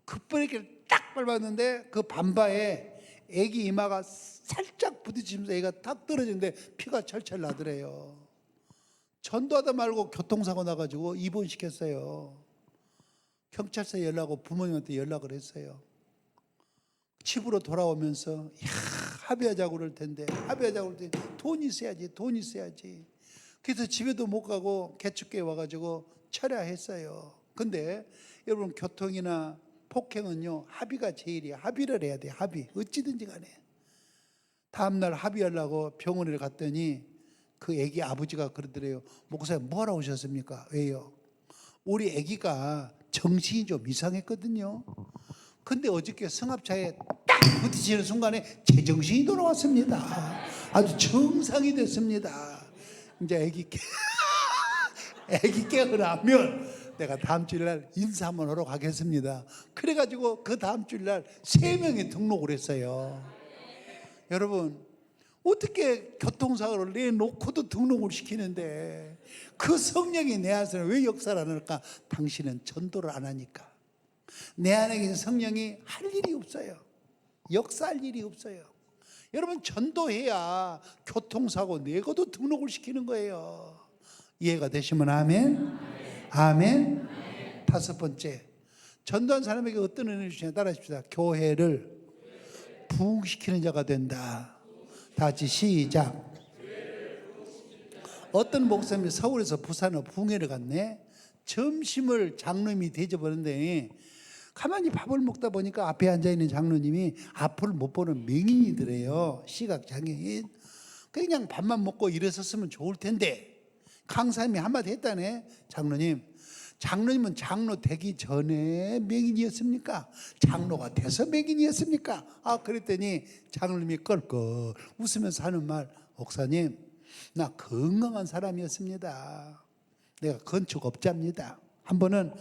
A: 급브레이크를 딱 밟았는데 그 반바에 아기 이마가 살짝 부딪히면서 애가 탁 떨어지는데 피가 철철 나더래요. 전도하다 말고 교통사고 나가지고 입원시켰어요. 경찰서에 연락하고 부모님한테 연락을 했어요. 집으로 돌아오면서 합의하자고 그럴 텐데 돈 있어야지. 그래서 집에도 못 가고 개축교에 와가지고 철야했어요. 근데 여러분 교통이나 폭행은요 합의가 제일이에요. 합의를 해야 돼요. 합의 어찌든지 간에. 다음날 합의하려고 병원에 갔더니 그 애기 아버지가 그러더래요. 목사님 뭐하러 오셨습니까? 왜요? 우리 애기가 정신이 좀 이상했거든요. 근데 어저께 승합차에 딱 부딪히는 순간에 제정신이 돌아왔습니다. 아주 정상이 됐습니다. 이제 애기 깨어나면 내가 다음 주일날 인사 한번 하러 가겠습니다. 그래가지고 그 다음 주일날 3명이 등록을 했어요. 여러분 어떻게 교통사고를 내놓고도 등록을 시키는데 그 성령이 내 안에서 왜 역사를 안 할까? 당신은 전도를 안 하니까. 내 안에 계신 성령이 할 일이 없어요. 역사할 일이 없어요. 여러분 전도해야 교통사고 내고도 등록을 시키는 거예요. 이해가 되시면 아멘. 아멘. 다섯 번째, 전도한 사람에게 어떤 은혜를 주시냐 따라하십시다. 교회를 부흥시키는 자가 된다. 다 같이 시작. 어떤 목사님이 서울에서 부산으로 부흥회를 갔네. 점심을 장로님이 대접하는데 가만히 밥을 먹다 보니까 앞에 앉아있는 장로님이 앞을 못 보는 맹인이더래요. 시각장애인. 그냥 밥만 먹고 일어섰으면 좋을 텐데 강사님이 한마디 했다네. 장로님은 장로 되기 전에 맹인이었습니까? 장로가 돼서 맹인이었습니까? 그랬더니 장로님이 껄껄 웃으면서 하는 말, 목사님 나 건강한 사람이었습니다. 내가 건축업자입니다. 한 번은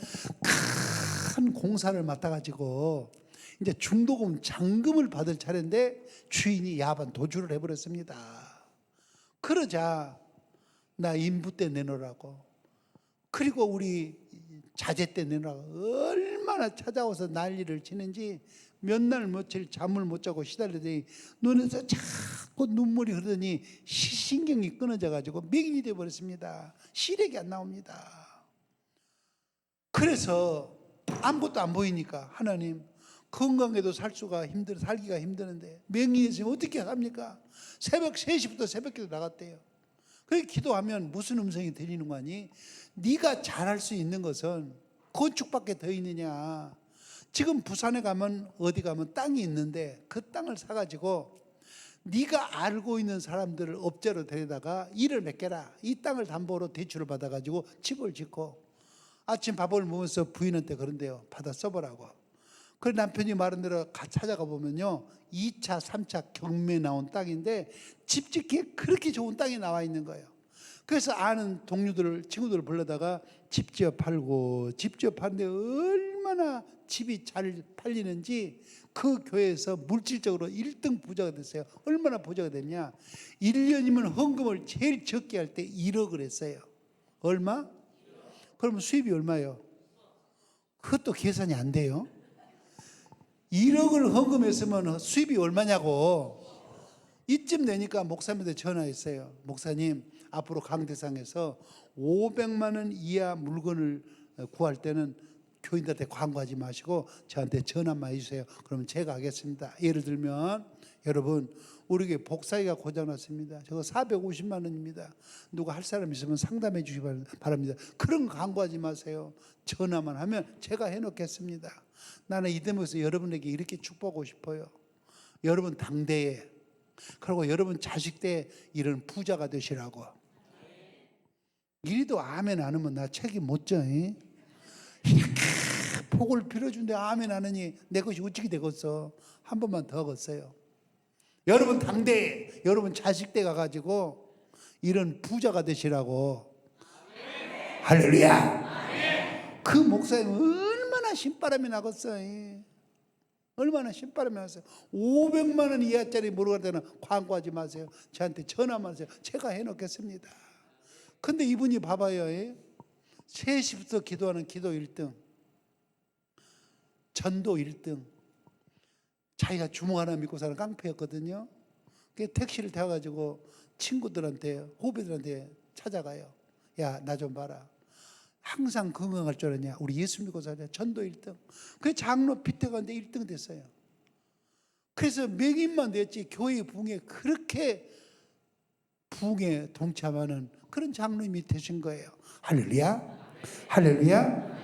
A: 큰 공사를 맡아가지고 이제 중도금 잔금을 받을 차례인데 주인이 야반 도주를 해버렸습니다. 그러자 나 인부 때 내놓으라고, 그리고 우리 자재 때 내놓으라고 얼마나 찾아와서 난리를 치는지 몇 날 며칠 잠을 못 자고 시달리더니 눈에서 자꾸 눈물이 흐르더니 시신경이 끊어져 가지고 맹인이 되어버렸습니다. 시력이 안 나옵니다. 그래서 아무것도 안 보이니까 하나님, 건강해도 살기가 힘드는데 맹인이 있으면 어떻게 합니까? 새벽 3시부터 새벽기도 나갔대요. 그렇게 기도하면 무슨 음성이 들리는 거 아니? 네가 잘할 수 있는 것은 건축밖에 더 있느냐. 지금 부산에 가면 어디 가면 땅이 있는데 그 땅을 사가지고 네가 알고 있는 사람들을 업자로 데려다가 일을 맡겨라. 이 땅을 담보로 대출을 받아가지고 집을 짓고 아침 밥을 먹으면서 부인한테 그런데요, 받아 써보라고. 그래서 남편이 말한 대로 찾아가 보면요 2차 3차 경매 나온 땅인데 집 짓기에 그렇게 좋은 땅이 나와 있는 거예요. 그래서 아는 친구들을 불러다가 집 지어 팔고, 집 지어 파는데 얼마나 집이 잘 팔리는지 그 교회에서 물질적으로 1등 부자가 됐어요. 얼마나 부자가 됐냐? 1년이면 헌금을 제일 적게 할 때 1억을 했어요. 얼마? 그러면 수입이 얼마예요? 그것도 계산이 안 돼요. 1억을 헌금했으면 수입이 얼마냐고. 이쯤 되니까 목사님한테 전화했어요. 목사님, 앞으로 강대상에서 500만 원 이하 물건을 구할 때는 교인들한테 광고하지 마시고 저한테 전화만 해주세요. 그러면 제가 하겠습니다. 예를 들면 여러분, 우리 교회 복사기가 고장났습니다. 저거 450만 원입니다. 누가 할 사람 있으면 상담해 주시기 바랍니다. 그런 거 광고하지 마세요. 전화만 하면 제가 해놓겠습니다. 나는 이 대목에서 여러분에게 이렇게 축복하고 싶어요. 여러분 당대에, 그리고 여러분 자식 때 이런 부자가 되시라고. 이리도 아멘 안 하면 나 책임 못 져. 이렇게 복을 빌어준데 아멘 안 하니 내 것이 어찌게 되겠어. 한 번만 더 하겠어요. 여러분 당대에, 여러분 자식 때 가가지고 이런 부자가 되시라고. 할렐루야. 그 목사님 얼마나 신바람이 나겠어요. 얼마나 신바람이 나겠어요. 500만 원 이하짜리 물어갈 때는 광고하지 마세요. 저한테 전화만 하세요. 제가 해놓겠습니다. 근데 이분이 봐봐요. 3시부터 기도하는 기도 1등, 전도 1등. 자기가 주먹 하나 믿고 사는 깡패였거든요. 택시를 태워가지고 친구들한테, 후배들한테 찾아가요. 야, 나 좀 봐라. 항상 건강할 줄 알았냐? 우리 예수 믿고 살자. 전도 1등. 그 장로 피태가는데 1등 됐어요. 그래서 명인만 됐지 교회 부흥에 그렇게 부흥에 동참하는 그런 장로님이 되신 거예요. 할렐루야. 할렐루야.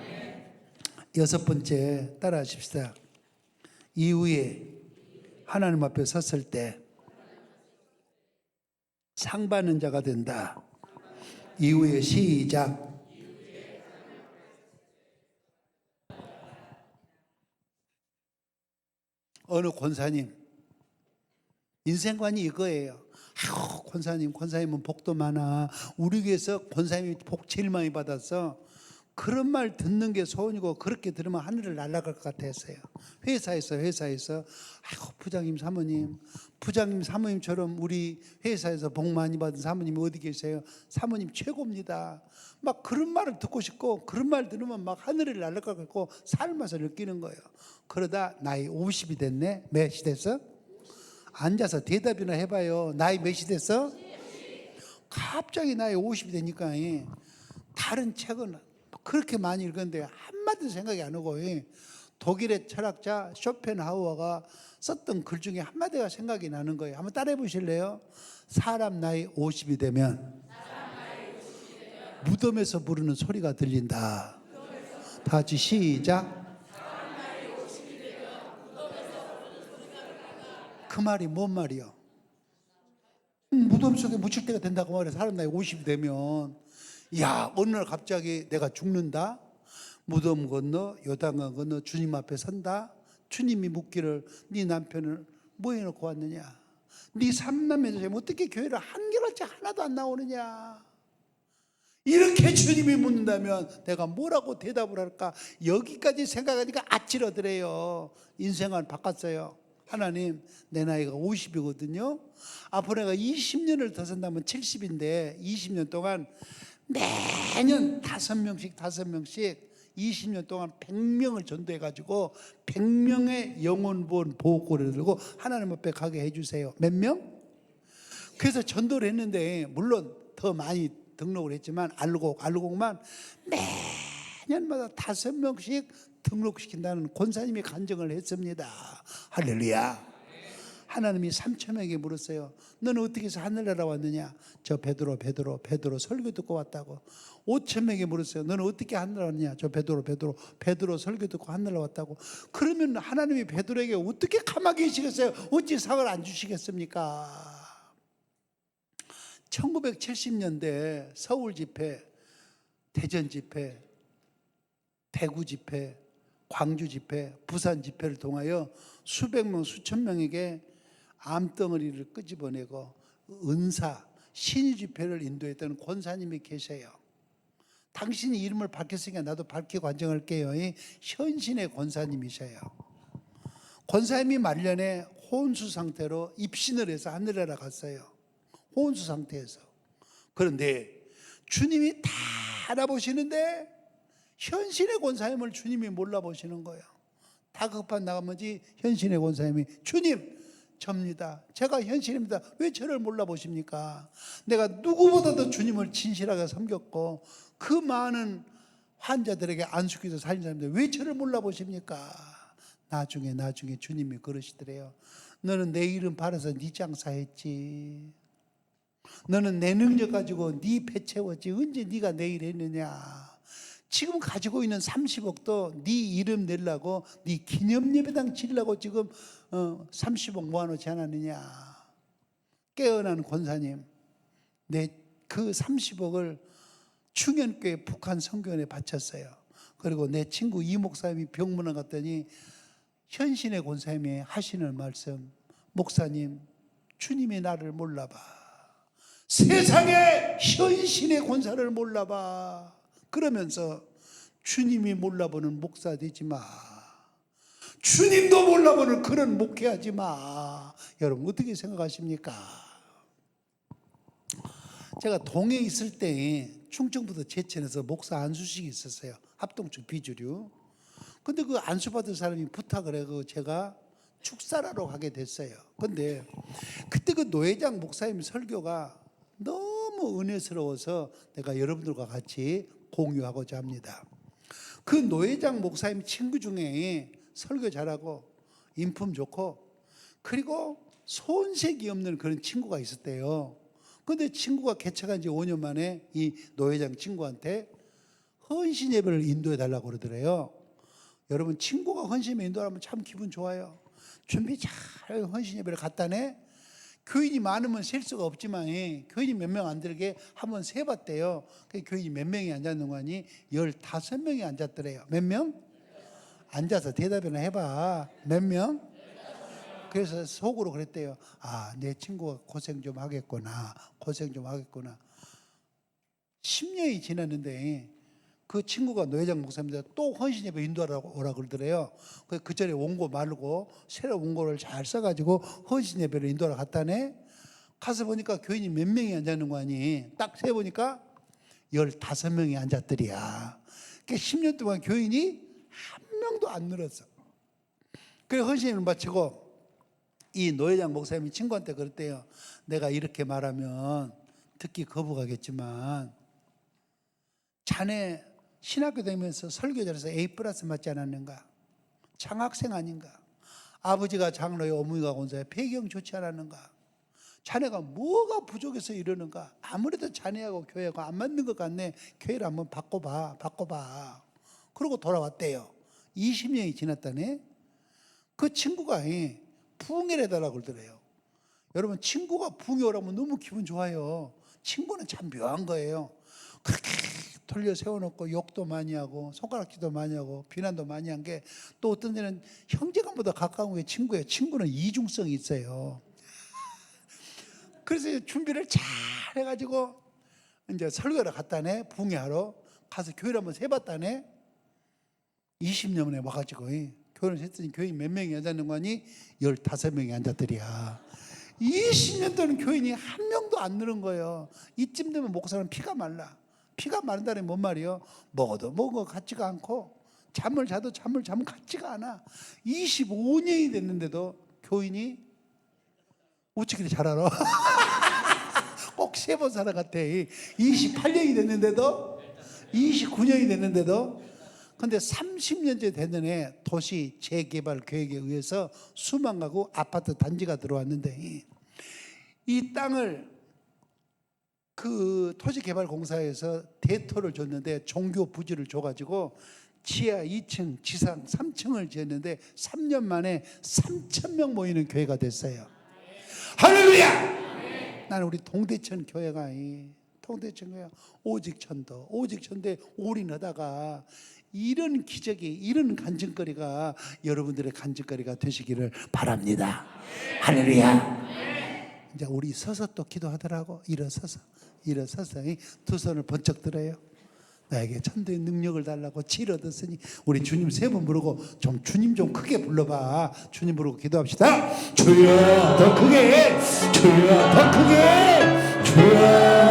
A: 6번째 따라하십시다. 이후에 하나님 앞에 섰을 때 상 받는 자가 된다. 이후에 시작. 어느 권사님, 인생관이 이거예요. 아유, 권사님은 복도 많아. 우리 교회에서 권사님이 복 제일 많이 받았어. 그런 말 듣는 게 소원이고, 그렇게 들으면 하늘을 날아갈 것 같았어요. 회사에서 아이고, 부장님 사모님처럼 우리 회사에서 복 많이 받은 사모님이 어디 계세요? 사모님 최고입니다. 막 그런 말을 듣고 싶고, 그런 말 들으면 막 하늘을 날아갈 것 같고 삶에서 느끼는 거예요. 그러다 나이 50이 됐네. 몇이 됐어? 앉아서 대답이나 해봐요. 나이 몇이 됐어? 갑자기 나이 50이 되니까 다른 책은 그렇게 많이 읽었는데 한마디도 생각이 안 오고, 독일의 철학자 쇼펜하우어가 썼던 글 중에 한마디가 생각이 나는 거예요. 한번 따라해 보실래요? 사람 나이 50이 되면 무덤에서 부르는 소리가 들린다. 다 같이 시작. 그 말이 뭔 말이요? 무덤 속에 묻힐 때가 된다고 말해. 사람 나이 50이 되면. 야, 어느 날 갑자기 내가 죽는다. 무덤 건너 요단강 건너 주님 앞에 선다. 주님이 묻기를 네 남편을 뭐 해놓고 왔느냐? 네 삼남매 중에 어떻게 교회를 한결같이 하나도 안 나오느냐? 이렇게 주님이 묻는다면 내가 뭐라고 대답을 할까? 여기까지 생각하니까 아찔하더래요. 인생을 바꿨어요. 하나님, 내 나이가 50이거든요. 앞으로 내가 20년을 더 산다면 70인데 20년 동안 매년 5명씩 20년 동안 100명을 전도해가지고 100명의 영혼본 보호고리를 들고 하나님 앞에 가게 해주세요. 몇 명? 그래서 전도를 했는데, 물론 더 많이 등록을 했지만 알루곡만 매년마다 5명씩 등록시킨다는 권사님이 간증을 했습니다. 할렐루야. 하나님이 3,000명에게 물었어요. 너는 어떻게 해서 하늘나라 왔느냐? 저 베드로 설교 듣고 왔다고. 5,000명에게 물었어요. 너는 어떻게 하늘나라 왔느냐? 저 베드로 설교 듣고 하늘나라 왔다고. 그러면 하나님이 베드로에게 어떻게 가만히 계시겠어요? 어찌 상을 안 주시겠습니까? 1970년대 서울 집회, 대전 집회, 대구 집회, 광주 집회, 부산 집회를 통하여 수백 명, 수천 명에게 암덩어리를 끄집어내고 은사, 신의 집회를 인도했던 권사님이 계세요. 당신이 이름을 밝혔으니까 나도 밝히고 간증할게요. 현신의 권사님이셔요. 권사님이 말년에 혼수 상태로 입신을 해서 하늘에 갔어요. 혼수 상태에서. 그런데 주님이 다 알아보시는데 현신의 권사님을 주님이 몰라보시는 거예요. 다급한 나머지 현신의 권사님이 주님, 접니다. 제가 현신입니다. 왜 저를 몰라보십니까? 내가 누구보다도 주님을 진실하게 섬겼고 그 많은 환자들에게 안수기도 살린 사람들 왜 저를 몰라보십니까? 나중에 주님이 그러시더래요. 너는 내 이름 팔아서 네 장사했지. 너는 내 능력 가지고 네 배 채웠지. 언제 네가 내 일 했느냐. 지금 가지고 있는 30억도 네 이름 내려고 네 기념예배당 지으려고 지금 30억 모아놓지 않았느냐. 깨어난 권사님, 내 그 30억을 충현교회 북한 선교원에 바쳤어요. 그리고 내 친구 이 목사님이 병문안 갔더니 현신의 권사님이 하시는 말씀, 목사님, 주님이 나를 몰라봐. 세상에 현신의 권사를 몰라봐. 그러면서 주님이 몰라보는 목사 되지 마. 주님도 몰라보는 그런 목회하지 마. 여러분 어떻게 생각하십니까? 제가 동해 있을 때 충청부도 제천에서 목사 안수식이 있었어요. 합동축 비주류. 근데 그 안수받은 사람이 부탁을 해서 제가 축사하러 가게 됐어요. 근데 그때 그 노회장 목사님 설교가 너무 은혜스러워서 내가 여러분들과 같이 공유하고자 합니다. 그 노회장 목사님 친구 중에 설교 잘하고 인품 좋고 그리고 손색이 없는 그런 친구가 있었대요. 그런데 친구가 개척한 지 5년 만에 이 노회장 친구한테 헌신 예배를 인도해 달라고 그러더래요. 여러분 친구가 헌신 예배 인도하면 참 기분 좋아요. 준비 잘 헌신 예배를 갔다네. 교인이 많으면 셀 수가 없지만 교인이 몇 명 안 들게 한번 세봤대요. 교인이 몇 명이 앉았는 거 아니? 15명이 앉았더래요. 몇 명? 앉아서 대답이나 해봐. 몇 명? 그래서 속으로 그랬대요. 아, 내 친구가 고생 좀 하겠구나. 고생 좀 하겠구나. 10년이 지났는데 그 친구가 노회장 목사님한테 또 헌신 예배 인도하라고 오라 그러더래요. 그 전에 원고 말고 새로 원고를 잘 써가지고 헌신 예배를 인도하러 갔다네. 가서 보니까 교인이 몇 명이 앉았는 거 아니? 딱 세보니까 15명이 앉았더리야. 그러니까 10년 동안 교인이 한 명도 안 늘었어. 그래서 헌신 예배를 마치고 이 노회장 목사님이 친구한테 그랬대요. 내가 이렇게 말하면 듣기 거부가겠지만 자네 신학교 다니면서 설교 잘해서 A+ 맞지 않았는가? 장학생 아닌가? 아버지가 장로요 어머니가 권사요 배경 좋지 않았는가? 자네가 뭐가 부족해서 이러는가? 아무래도 자네하고 교회가 안 맞는 것 같네. 교회를 한번 바꿔봐. 그러고 돌아왔대요. 20년이 지났다네. 그 친구가 부흥회를 해달라고 그러더래요. 여러분 친구가 부흥회 오라면 너무 기분 좋아요. 친구는 참 묘한 거예요. 그렇게 돌려 세워놓고 욕도 많이 하고 손가락질도 많이 하고 비난도 많이 한 게 또 어떤 데는 형제간보다 가까운 게 친구예요. 친구는 이중성이 있어요. 그래서 준비를 잘 해가지고 이제 설교를 갔다네. 부흥회하러 가서 교회를 한번 세봤다네. 20년 만에 와가지고 교회를 했더니 교인 몇 명이 앉았는 거니? 15명이 앉았더리야. 20년 동안 교인이 한 명도 안 늘은 거예요. 이쯤 되면 목사는 피가 말라. 피가 마른다는 뭔 말이에요? 먹어도 먹어 같지가 않고 잠을 자도 잠을 자면 같지가 않아. 25년이 됐는데도 교인이 어떻게 잘 알아? 꼭 세번 살아갔대. 28년이 됐는데도 29년이 됐는데도 근데 30년째 되는 해 도시 재개발 계획에 의해서 수만 가구 아파트 단지가 들어왔는데 이 땅을 그 토지개발공사에서 대토를 줬는데 종교 부지를 줘가지고 지하 2층, 지상 3층을 지었는데 3년 만에 3,000명 모이는 교회가 됐어요. 할렐루야! 나는 우리 동대천 교회가 통대천 교회 오직 천도에 올인하다가 이런 기적이 이런 간증거리가 여러분들의 간증거리가 되시기를 바랍니다. 할렐루야! 이제 우리 서서 또 기도하더라고. 일어서서 두 손을 번쩍 들어요. 나에게 천도의 능력을 달라고 질 얻었으니 우리 주님 3번 부르고 좀 주님 좀 크게 불러봐. 주님 부르고 기도합시다. 주여 더 크게, 주여 더 크게, 주여.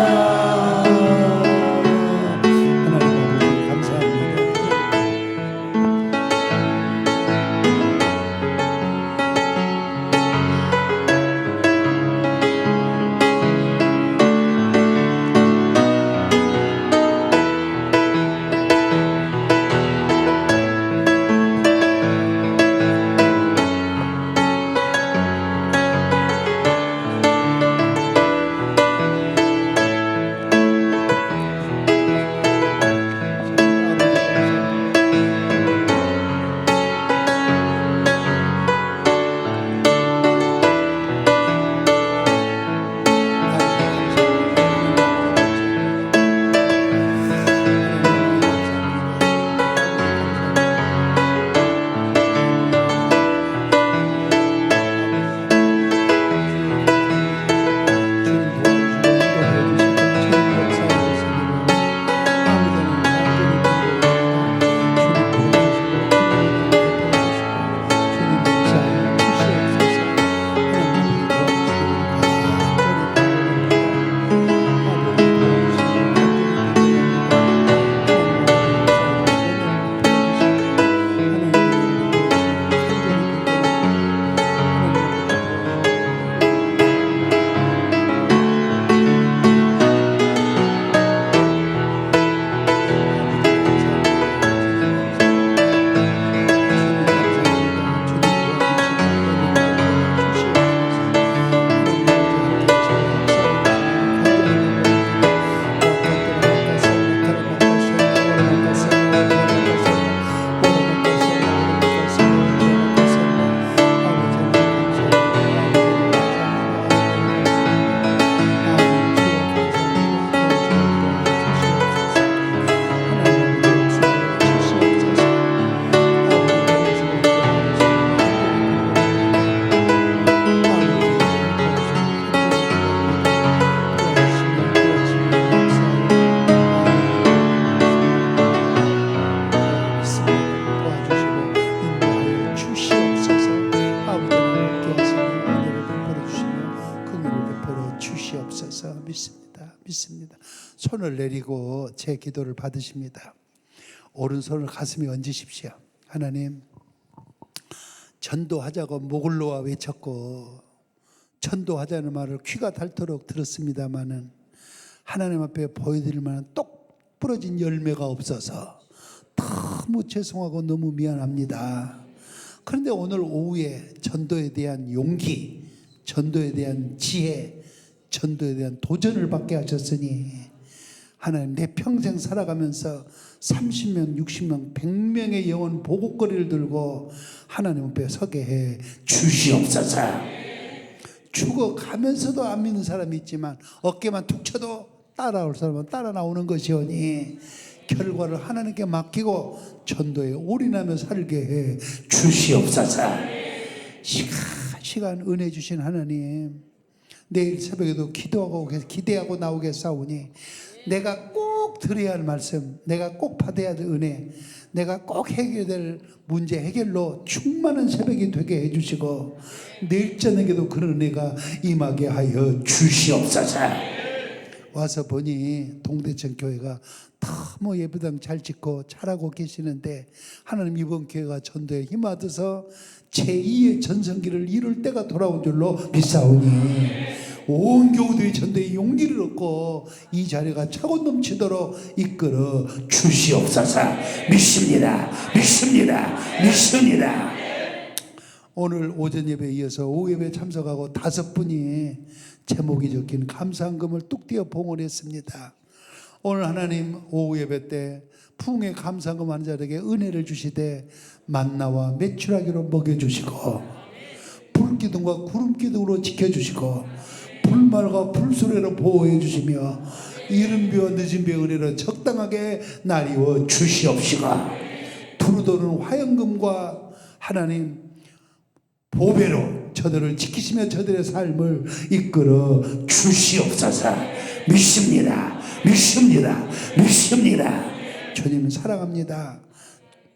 A: 믿습니다. 손을 내리고 제 기도를 받으십니다. 오른손을 가슴에 얹으십시오. 하나님, 전도하자고 목을 놓아 외쳤고 전도하자는 말을 귀가 닳도록 들었습니다마는 하나님 앞에 보여드릴 만한 똑 부러진 열매가 없어서 너무 죄송하고 너무 미안합니다. 그런데 오늘 오후에 전도에 대한 용기, 전도에 대한 지혜, 전도에 대한 도전을 받게 하셨으니 하나님, 내 평생 살아가면서 30명, 60명, 100명의 영혼 보고거리를 들고 하나님 앞에 서게 해 주시옵소서. 죽어가면서도 안 믿는 사람이 있지만 어깨만 툭 쳐도 따라올 사람은 따라 나오는 것이오니 결과를 하나님께 맡기고 전도에 올인하며 살게 해 주시옵소서. 시간 은혜 주신 하나님, 내일 새벽에도 기대하고 나오겠사오니 내가 꼭 들어야 할 말씀, 내가 꼭 받아야 할 은혜, 내가 꼭 해결해야 될 문제 해결로 충만한 새벽이 되게 해주시고 내일 저녁에도 그런 은혜가 임하게 하여 주시옵소서. 와서 보니 동대천 교회가 너무 예배당 잘 짓고 잘하고 계시는데 하나님, 이번 교회가 전도에 힘받아서 제2의 전성기를 이룰 때가 돌아온 줄로 믿사오니 온 교우들이 전도에 용기를 얻고 이 자리가 차고 넘치도록 이끌어 주시옵소서. 믿습니다. 오늘 오전 예배에 이어서 오후 예배에 참석하고 5분이 제목이 적힌 감사한금을 뚝 떼어 봉헌했습니다. 오늘 하나님 오후 예배 때 풍에 감사한금 하는 자에게 은혜를 주시되 만나와 메추라기로 먹여주시고 불기둥과 구름기둥으로 지켜주시고 불말과 불소리로 보호해 주시며 이른 비와 늦은 비의 은혜로 적당하게 나리워 주시옵시고 두루도는 화영금과 하나님 보배로 저들을 지키시며 저들의 삶을 이끌어 주시옵소서. 믿습니다. 주님 사랑합니다.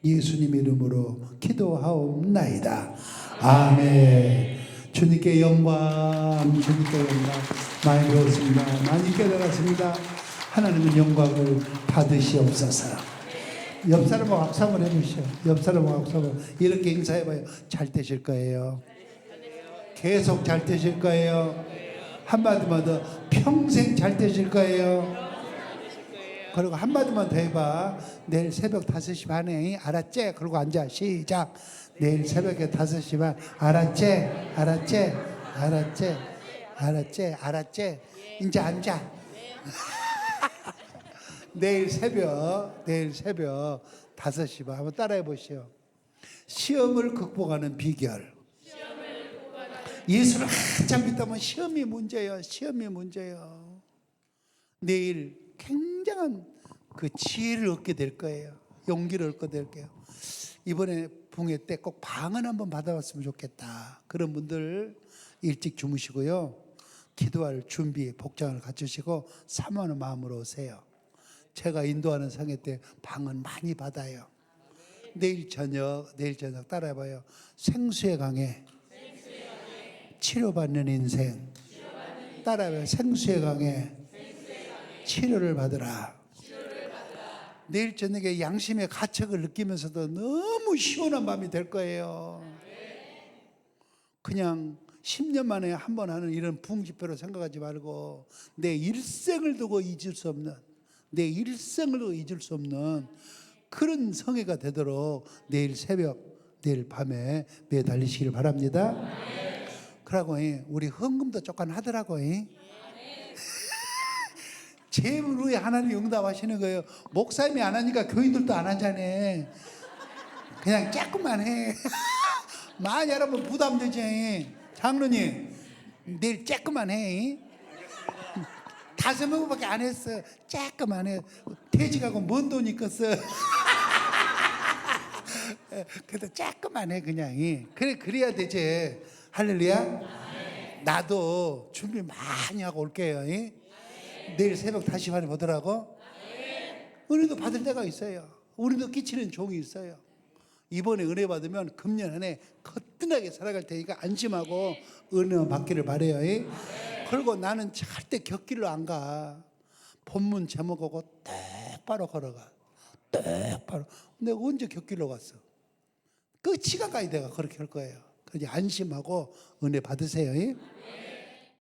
A: 예수님 이름으로 기도하옵나이다. 아멘. 주님께 영광, 주님께 영광. 많이 배웠습니다. 많이 깨달았습니다. 하나님은 영광을 받으시옵소서. 옆 사람하고 악수 한번 해보시죠. 옆 사람하고 악수 한번. 이렇게 인사해봐요. 잘 되실 거예요. 계속 잘 되실 거예요. 한마디만 더, 평생 잘 되실 거예요. 그리고 한마디만 더 해봐. 내일 새벽 5시 반에 알았지? 그러고 앉아. 시작. 내일 새벽에 5시 반 알았지? 알았지? 알았지? 알았지? 알았지? 이제 앉아. 내일 새벽 5시 반 한번 따라해 보시오. 시험을 극복하는 비결. 예수를 한참 믿다면 시험이 문제예요. 시험이 문제예요. 내일 굉장한 그 지혜를 얻게 될 거예요. 용기를 얻게 될 거예요. 이번에 붕괴 때 꼭 방언 한번 받아봤으면 좋겠다. 그런 분들 일찍 주무시고요. 기도할 준비, 복장을 갖추시고 사모하는 마음으로 오세요. 제가 인도하는 성회 때 방언 많이 받아요. 내일 저녁 따라해봐요. 생수의 강에 치료받는 인생. 따라해봐요. 생수의 강에 치료를 받으라. 내일 저녁에 양심의 가책을 느끼면서도 너무 시원한 밤이 될 거예요. 그냥 10년 만에 한 번 하는 이런 부흥집회로 생각하지 말고 내 일생을 두고 잊을 수 없는, 내 일생을 두고 잊을 수 없는 그런 성회가 되도록 내일 새벽, 내일 밤에 매달리시길 바랍니다. 그러고 우리 헌금도 조금 하더라고. 재물 후에 하나님이 응답하시는 거예요. 목사님이 안 하니까 교인들도 안 하잖아. 그냥 조금만 해. 많이 하라면 부담되지. 장로님 내일 조금만 해. 5명밖에 안 했어. 조금만 해. 퇴직하고 먼 돈 있겠어. 그래도 조금만 해 그냥. 그래야 되지. 할렐루야. 나도 준비 많이 하고 올게요. 내일 새벽 5시 반에 보더라고. 은혜도 받을 때가 있어요. 우리도 끼치는 종이 있어요. 이번에 은혜 받으면 금년 안에 거뜬하게 살아갈 테니까 안심하고 은혜만 받기를 바래요. 그리고 나는 절대 곁길로 안 가. 본문 제목하고 똑바로 걸어가. 똑바로. 내가 언제 곁길로 갔어? 끝이 가까이 내가 그렇게 할 거예요. 그러니 안심하고 은혜 받으세요.